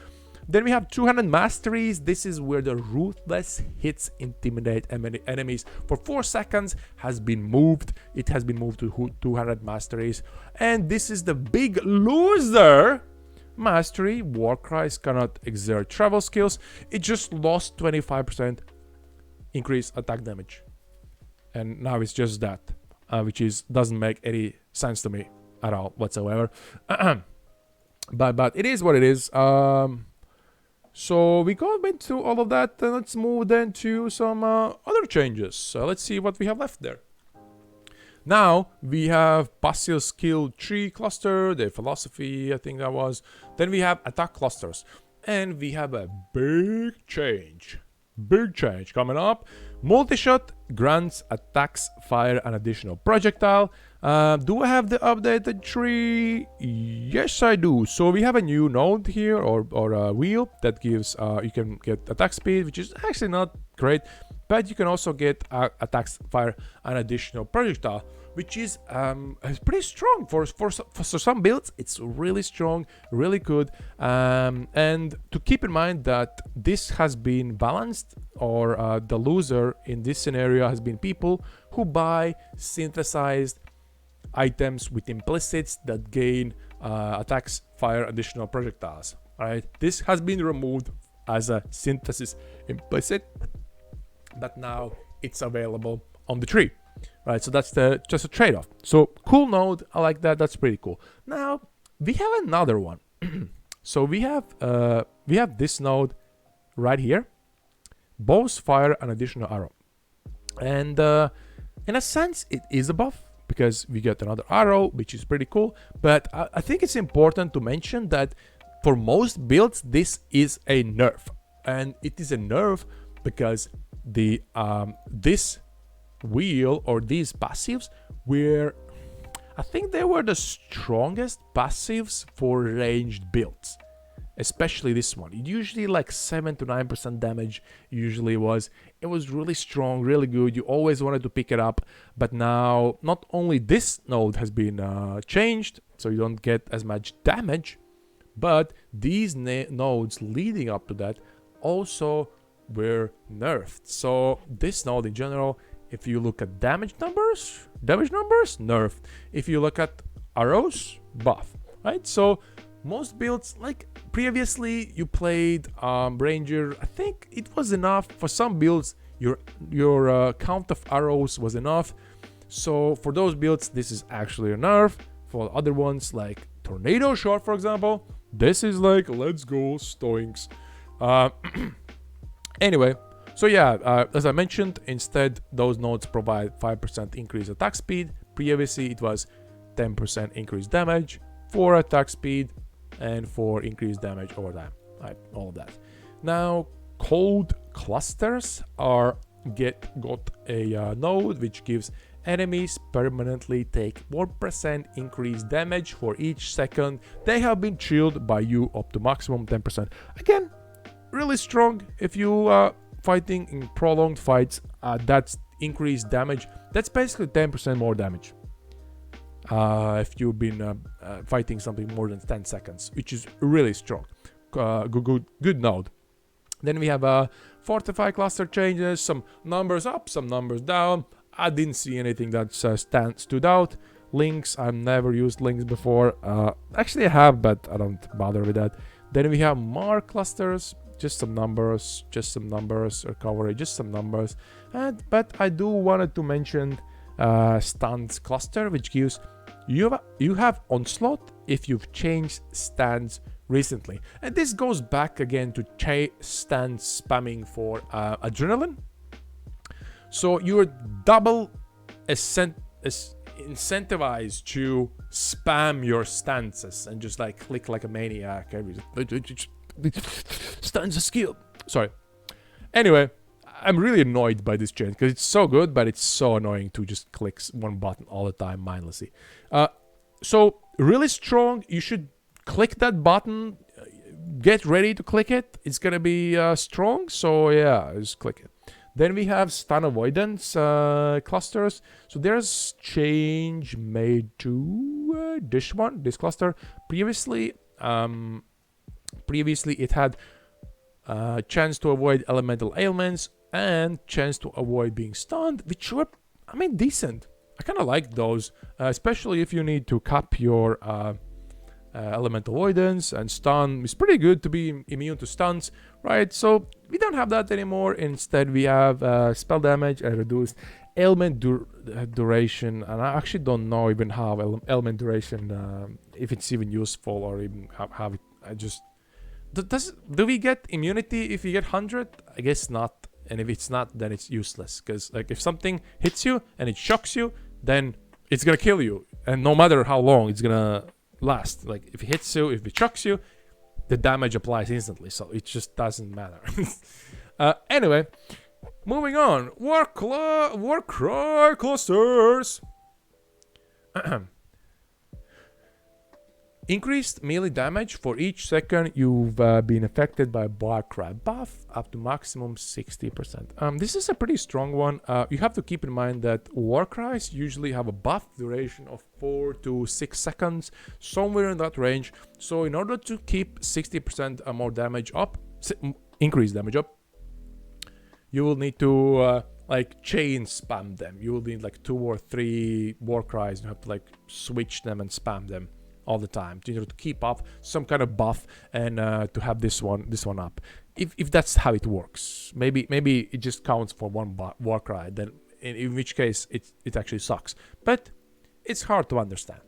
Then we have 200 masteries. This is where the ruthless hits intimidate enemies for 4 seconds has been moved. It has been moved to 200 masteries. And this is the big loser mastery. Warcries cannot exert travel skills. It just lost 25% increased attack damage. And now it's just that, which doesn't make any sense to me at all whatsoever. But it is what it is. So we got into all of that, and let's move then to some other changes. So let's see what we have left there. Now we have passive skill tree cluster, the philosophy, I think that was. Then we have attack clusters, and we have a big change coming up. Multi-shot grants attacks, fire, an additional projectile. Do I have the updated tree? Yes, I do. So we have a new node here, or a wheel that gives you can get attack speed, which is actually not great, but you can also get attacks, fire, an additional projectile, which is pretty strong for some builds. It's really strong, really good, and to keep in mind that this has been balanced, or the loser in this scenario has been people who buy synthesized items with implicits that gain attacks, fire, additional projectiles. All right, this has been removed as a synthesis implicit, but now it's available on the tree. Right, so that's just a trade-off. So cool node, I like that. That's pretty cool. Now we have another one. So we have this node right here, bows, fire, an additional arrow, and in a sense it is a buff because we get another arrow, which is pretty cool. But I think it's important to mention that for most builds this is a nerf, and it is a nerf because the this wheel or these passives were, I think they were the strongest passives for ranged builds, especially this one. It usually like 7 to 9% damage. Usually it was really strong, really good. You always wanted to pick it up, but now not only this node has been changed, so you don't get as much damage, but these nodes leading up to that also were nerfed. So this node in general, if you look at damage numbers, nerfed. If you look at arrows, buff, right? So most builds, like previously you played Ranger, I think it was enough. For some builds, your count of arrows was enough. So for those builds, this is actually a nerf. For other ones, like Tornado Shot, for example, this is like, let's go, stoinks. Anyway, so yeah, as I mentioned, instead those nodes provide 5% increased attack speed. Previously it was 10% increased damage, 4 attack speed, and 4 increased damage over time. Right, all of that. Now cold clusters got a node which gives enemies permanently take 1% increased damage for each second they have been chilled by you, up to maximum 10%. Again, really strong. If you fighting in prolonged fights, that's increased damage. That's basically 10% more damage if you've been fighting something more than 10 seconds, which is really strong. Good node. Then we have Fortify cluster changes, some numbers up, some numbers down. I didn't see anything that stood out. Links, I've never used links before. Actually I have, but I don't bother with that. Then we have Mark clusters, just some numbers, recovery, just some numbers. But I do wanted to mention stance cluster, which gives you have onslaught if you've changed stance recently. And this goes back again to stance spamming for adrenaline. So you're double incentivized to spam your stances and just like click like a maniac. Stance skill. Sorry. Anyway, I'm really annoyed by this change because it's so good, but it's so annoying to just click one button all the time mindlessly. So really strong. You should click that button. get ready to click it. It's gonna be strong, so yeah, just click it. Then we have stun avoidance clusters. So there's change made to this cluster. Previously it had chance to avoid elemental ailments and chance to avoid being stunned, which were, I mean, decent. I kind of like those, especially if you need to cap your elemental avoidance and stun. It's pretty good to be immune to stuns, right? So we don't have that anymore. Instead, we have spell damage and reduced ailment duration. And I actually don't know even how ailment duration, if it's even useful or even how it. I just do we get immunity if you get 100? I guess not. And if it's not, then it's useless. Because like if something hits you and it shocks you, then it's gonna kill you. And no matter how long, it's gonna last. Like if it hits you, if it shocks you, the damage applies instantly. So it just doesn't matter. Anyway, moving on. Warcry clusters. Increased melee damage for each second you've been affected by a Warcry buff, up to maximum 60%. This is a pretty strong one. You have to keep in mind that Warcries usually have a buff duration of 4 to 6 seconds, somewhere in that range. So in order to keep 60% more damage up, increase damage up, you will need to like chain spam them. You will need like 2 or 3 Warcries. You have to like switch them and spam them all the time to keep up some kind of buff and to have this one up. If that's how it works, maybe it just counts for one Warcry. Then in which case it actually sucks. But it's hard to understand.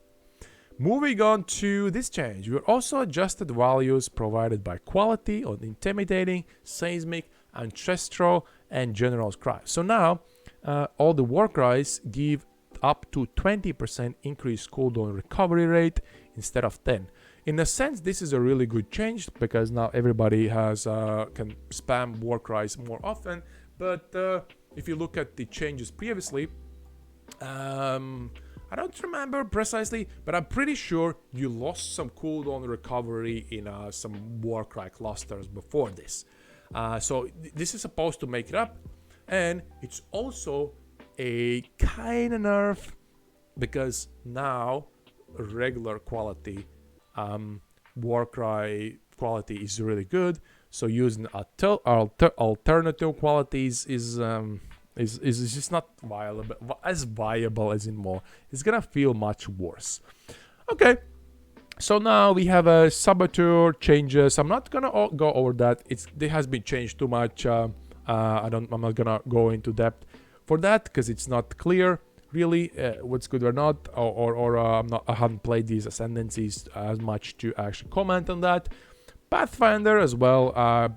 Moving on to this change, we also adjusted values provided by quality on intimidating, seismic, ancestral, and general's cry. So now all the Warcries give up to 20% increased cooldown recovery rate instead of 10. In a sense, this is a really good change because now everybody has can spam Warcries more often. But if you look at the changes previously, I don't remember precisely, but I'm pretty sure you lost some cooldown recovery in some Warcry clusters before this. So this is supposed to make it up, and it's also a kind of nerf because now regular quality Warcry quality is really good. So using alternative qualities is just not as viable as in more. It's gonna feel much worse. Okay, so now we have a saboteur changes. I'm not gonna go over that. It has been changed too much. I'm not gonna go into depth for that because it's not clear really what's good or not, or I haven't played these ascendancies as much to actually comment on that. Pathfinder as well,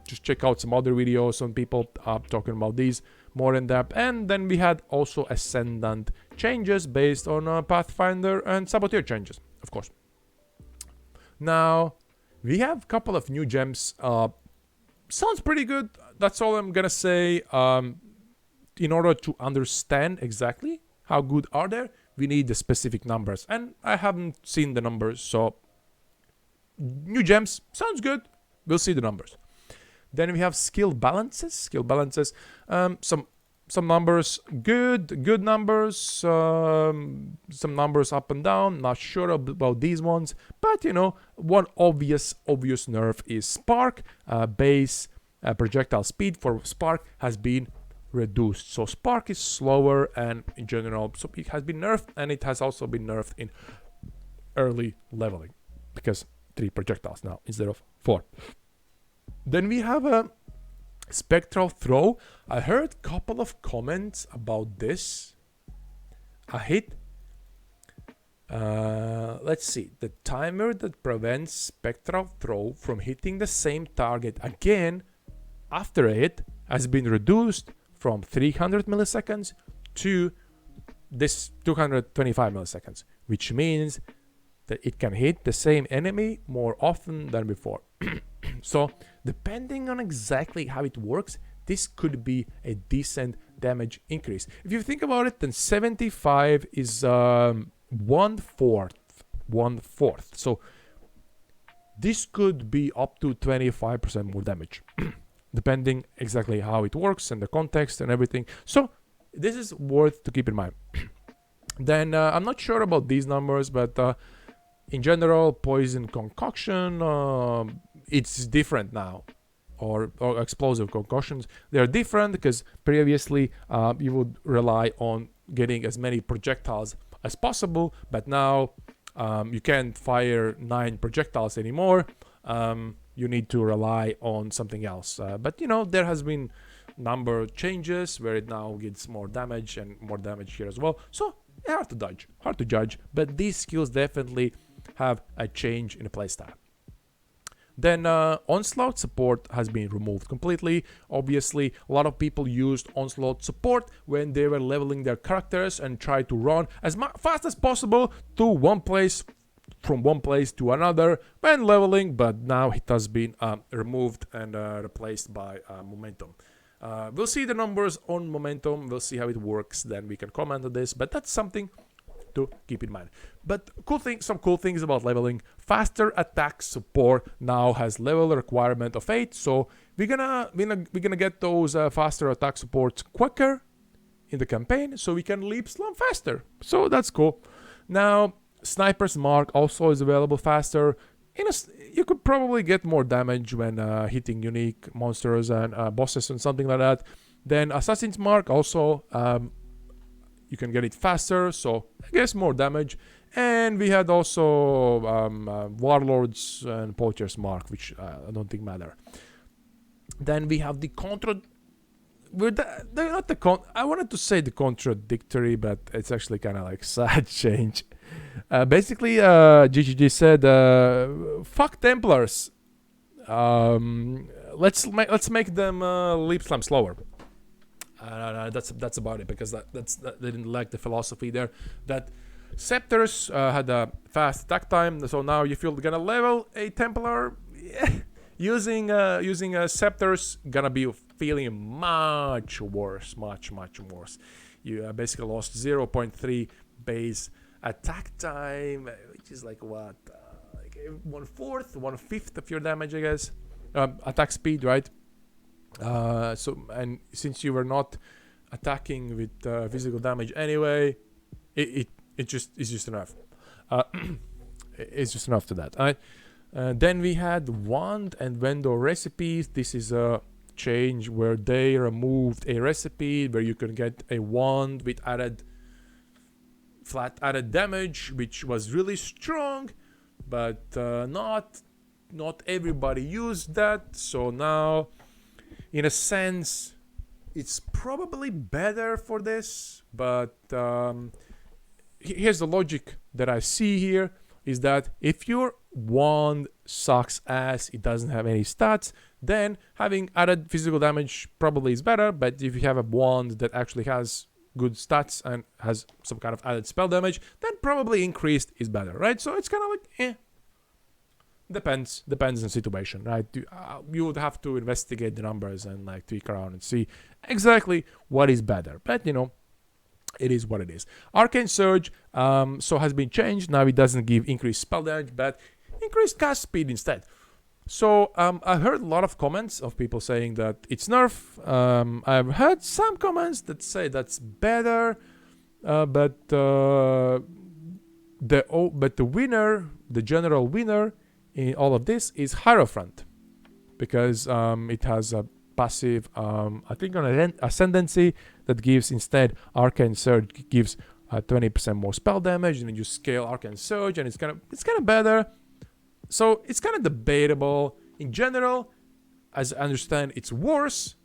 just check out some other videos, some people talking about these more in depth. And then we had also ascendant changes based on Pathfinder and saboteur changes, of course. Now we have a couple of new gems. Sounds pretty good. That's all I'm gonna say. In order to understand exactly how good are they, we need the specific numbers, and I haven't seen the numbers. So new gems sounds good. We'll see the numbers. Then we have skill balances. Some numbers good numbers, some numbers up and down. Not sure about these ones, but you know, one obvious nerf is spark. Base projectile speed for spark has been reduced, so spark is slower, and in general, so it has been nerfed, and it has also been nerfed in early leveling because 3 projectiles now instead of 4. Then we have a spectral throw. I heard a couple of comments about this. A hit. Let's see. The timer that prevents spectral throw from hitting the same target again after a hit has been reduced from 300 milliseconds to this 225 milliseconds, which means that it can hit the same enemy more often than before. So depending on exactly how it works, this could be a decent damage increase. If you think about it, then 75 is 1/4. So this could be up to 25% more damage, depending exactly how it works and the context and everything. So this is worth to keep in mind. Then I'm not sure about these numbers, but in general, poison concoction, it's different now. Or explosive concussions, they're different because previously you would rely on getting as many projectiles as possible, but now you can't fire 9 projectiles anymore. You need to rely on something else. But you know, there has been number changes where it now gets more damage and more damage here as well. So hard to judge, but these skills definitely have a change in the playstyle. Then Onslaught support has been removed completely. Obviously, a lot of people used Onslaught support when they were leveling their characters and tried to run as fast as possible to from one place to another when leveling, but now it has been removed and replaced by momentum. We'll see the numbers on momentum, we'll see how it works, then we can comment on this, but that's something to keep in mind. But some cool things about leveling. Faster attack support now has level requirement of 8, so we're gonna get those faster attack supports quicker in the campaign, so we can leap slump faster. So that's cool. Now Sniper's Mark also is available faster. You could probably get more damage when hitting unique monsters and bosses and something like that. Then Assassin's Mark also you can get it faster, so I guess more damage. And we had also Warlords and Poacher's Mark, which I don't think matter. Then we have the I wanted to say the contradictory, but it's actually kind of like sad change. Basically, GGG said, "Fuck Templars. Let's make them leap slam slower." That's about it, because they didn't like the philosophy there. That Scepters had a fast attack time, so now if you're gonna level a Templar, using Scepters gonna be feeling much worse. You basically lost 0.3 base attack time, which is like what, like 1/4, 1/5 of your damage, I guess. Attack speed, right? And since you were not attacking with physical damage anyway, it's just enough. It's just enough to that. All right. Then we had wand and vendor recipes. This is a change where they removed a recipe where you can get a wand with flat added damage, which was really strong, but not everybody used that. So now, in a sense, it's probably better for this, but here's the logic that I see here, is that if your wand sucks ass, it doesn't have any stats, then having added physical damage probably is better. But if you have a wand that actually has good stats and has some kind of added spell damage, then probably increased is better, right? So it's kind of like, depends on the situation, right? You would have to investigate the numbers and like tweak around and see exactly what is better. But you know, it is what it is. Arcane Surge so has been changed. Now it doesn't give increased spell damage, but increased cast speed instead. So I heard a lot of comments of people saying that it's nerf. I've heard some comments that say that's better, but the winner, the general winner in all of this is Hierophant, because it has a passive, I think on an ascendancy, that gives instead Arcane Surge gives 20% more spell damage, and then you scale Arcane Surge, and it's kind of better. So it's kind of debatable. In general, as I understand, it's worse,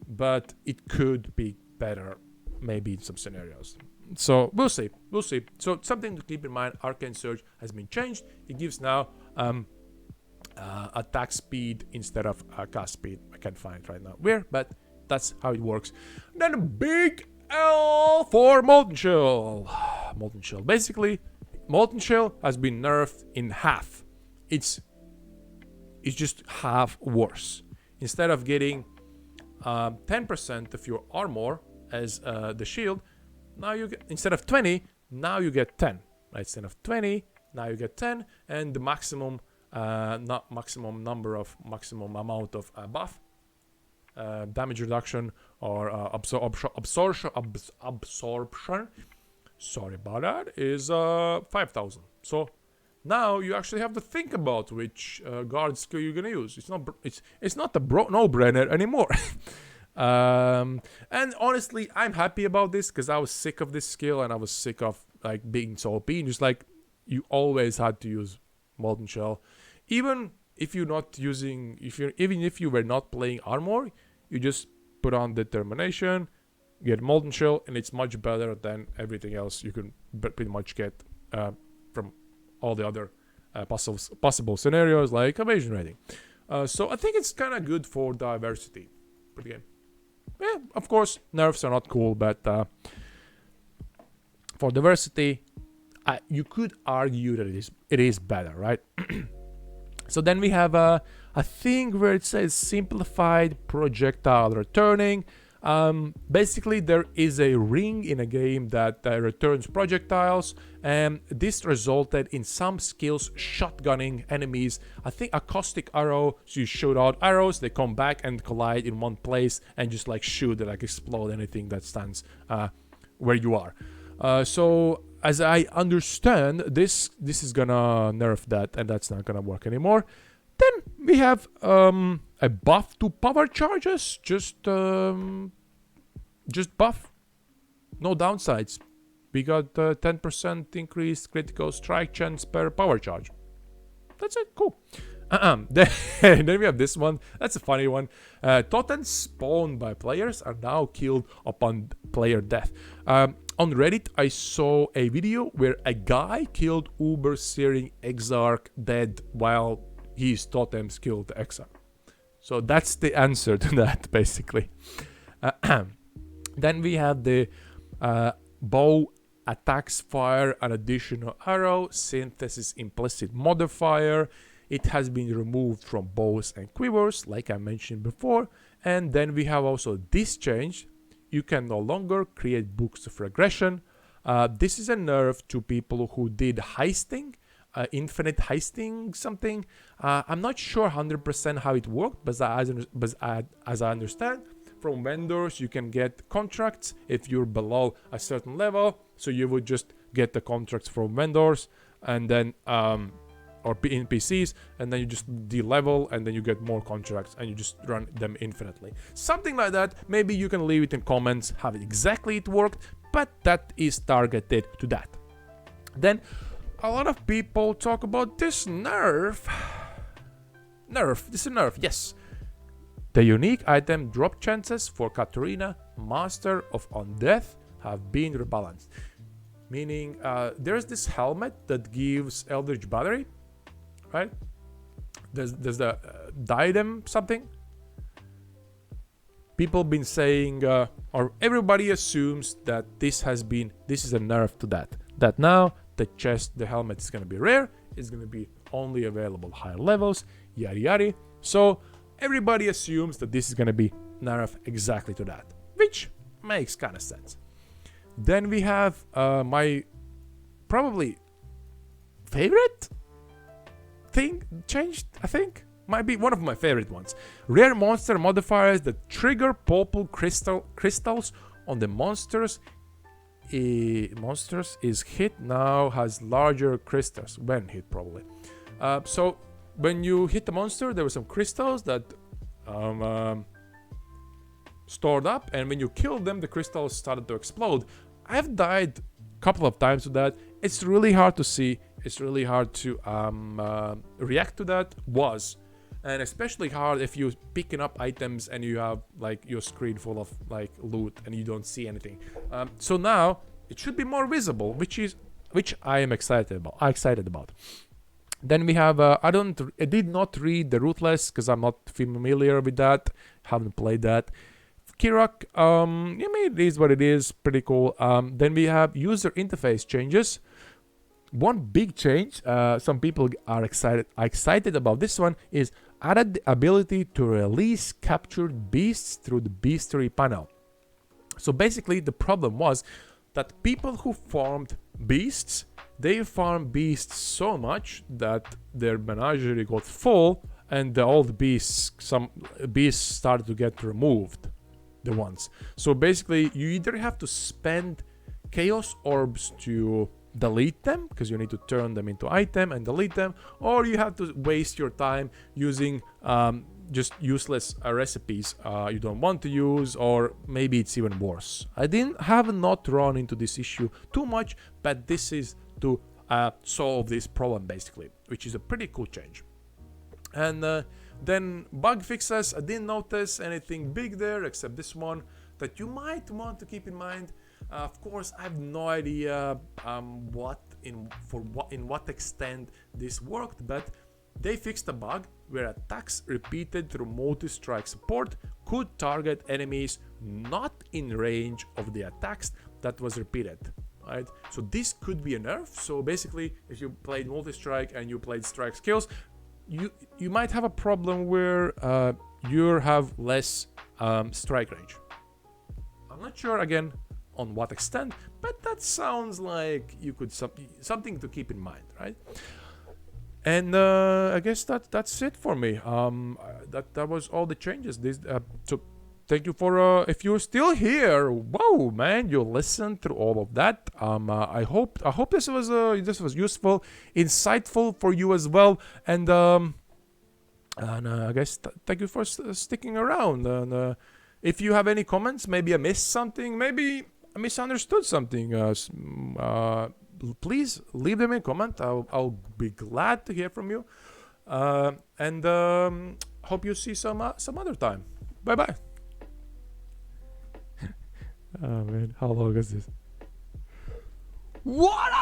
but it could be better, maybe in some scenarios. So we'll see. So something to keep in mind: Arcane Surge has been changed. It gives now attack speed instead of cast speed. I can't find it right now where, but that's how it works. Then a big L for Molten Shell. Molten Shell. Basically, Molten Shell has been nerfed in half. It's just half worse. Instead of getting 10% of your armor as the shield, now you get, instead of 20, now you get 10. Right? Instead of 20, now you get 10, and the maximum not maximum amount of buff, damage reduction, or absorption. Sorry about that. Is 5,000. So now you actually have to think about which guard skill you're gonna use. It's not a no-brainer anymore. And honestly, I'm happy about this because I was sick of this skill and I was sick of like being so OP. And just like you always had to use Molten Shell, even if you're not using, even if you were not playing armor, you just put on Determination, get Molten Shell, and it's much better than everything else you can pretty much get from all the other possible scenarios like evasion rating. So I think it's kind of good for diversity for the game. Yeah, of course, nerfs are not cool, but for diversity, you could argue that it is better, right? So then we have a thing where it says simplified projectile returning. Basically, there is a ring in a game that returns projectiles, and this resulted in some skills shotgunning enemies. I think a caustic arrow, so you shoot out arrows, they come back and collide in one place and just like shoot and like explode anything that stands where you are. So as I understand, this is gonna nerf that, and that's not gonna work anymore. Then we have a buff to power charges, just buff, no downsides. We got 10% increased critical strike chance per power charge. That's it, cool. Then we have this one. That's a funny one. Totems spawned by players are now killed upon player death. On Reddit, I saw a video where a guy killed Uber Searing Exarch dead while his totems killed the Exarch. So that's the answer to that, basically. Then we have the bow attacks fire an additional arrow, synthesis implicit modifier. It has been removed from bows and quivers, like I mentioned before. And then we have also this change. You can no longer create books of regression. This is a nerf to people who did heisting, infinite heisting something. I'm not sure 100% how it worked, but as I understand, from vendors you can get contracts if you're below a certain level. So you would just get the contracts from vendors and then or NPCs, and then you just de-level, and then you get more contracts, and you just run them infinitely. Something like that. Maybe you can leave it in comments how exactly it worked, but that is targeted to that. Then a lot of people talk about this nerf. This is a nerf, yes. The unique item drop chances for Katarina, Master of Undeath, have been rebalanced. Meaning, there's this helmet that gives Eldritch Battery, right? There's the diadem something. People been saying, or everybody assumes that this is a nerf to that. That now the helmet is gonna be rare. It's gonna be only available higher levels. Yada yada. So everybody assumes that this is gonna be nerf exactly to that, which makes kind of sense. Then we have my probably favorite thing changed, I think. Might be one of my favorite ones. Rare monster modifiers that trigger purple crystals on the monsters is hit now has larger crystals when hit, probably. So when you hit the monster, there were some crystals that stored up, and when you killed them, the crystals started to explode. I've died a couple of times with that. It's really hard to see. It's really hard to react to that. And especially hard if you're picking up items and you have like your screen full of like loot and you don't see anything. So now it should be more visible, which I am excited about. Then we have I did not read the Ruthless because I'm not familiar with that. Haven't played that. Kirak, I mean, it is what it is. Pretty cool. Then we have user interface changes. One big change, some people are excited about this one, is added the ability to release captured beasts through the bestiary panel. So basically the problem was that people who farmed beasts they farm beasts so much that their menagerie got full, and all the beasts, some beasts started to get removed, the ones. So basically, you either have to spend chaos orbs to delete them, because you need to turn them into item and delete them, or you have to waste your time using just useless recipes you don't want to use, or maybe it's even worse. I have not run into this issue too much, but this is to solve this problem basically, which is a pretty cool change. And then bug fixes, I didn't notice anything big there except this one that you might want to keep in mind. Of course, I have no idea in what extent this worked, but they fixed a bug where attacks repeated through multi-strike support could target enemies not in range of the attacks that was repeated. Right? So this could be a nerf. So basically, if you played multi-strike and you played strike skills, you might have a problem where you have less strike range. I'm not sure again on what extent, but that sounds like you could something to keep in mind, right? And I guess that's it for me. That was all the changes. So thank you for if you're still here. Whoa, man, you listened through all of that. I hope this was useful, insightful for you as well. And I guess thank you for sticking around. And if you have any comments, maybe I missed something, maybe I misunderstood something, please leave them in comment. I'll be glad to hear from you. And hope you see some other time. Bye bye. Oh man, how long is this? What?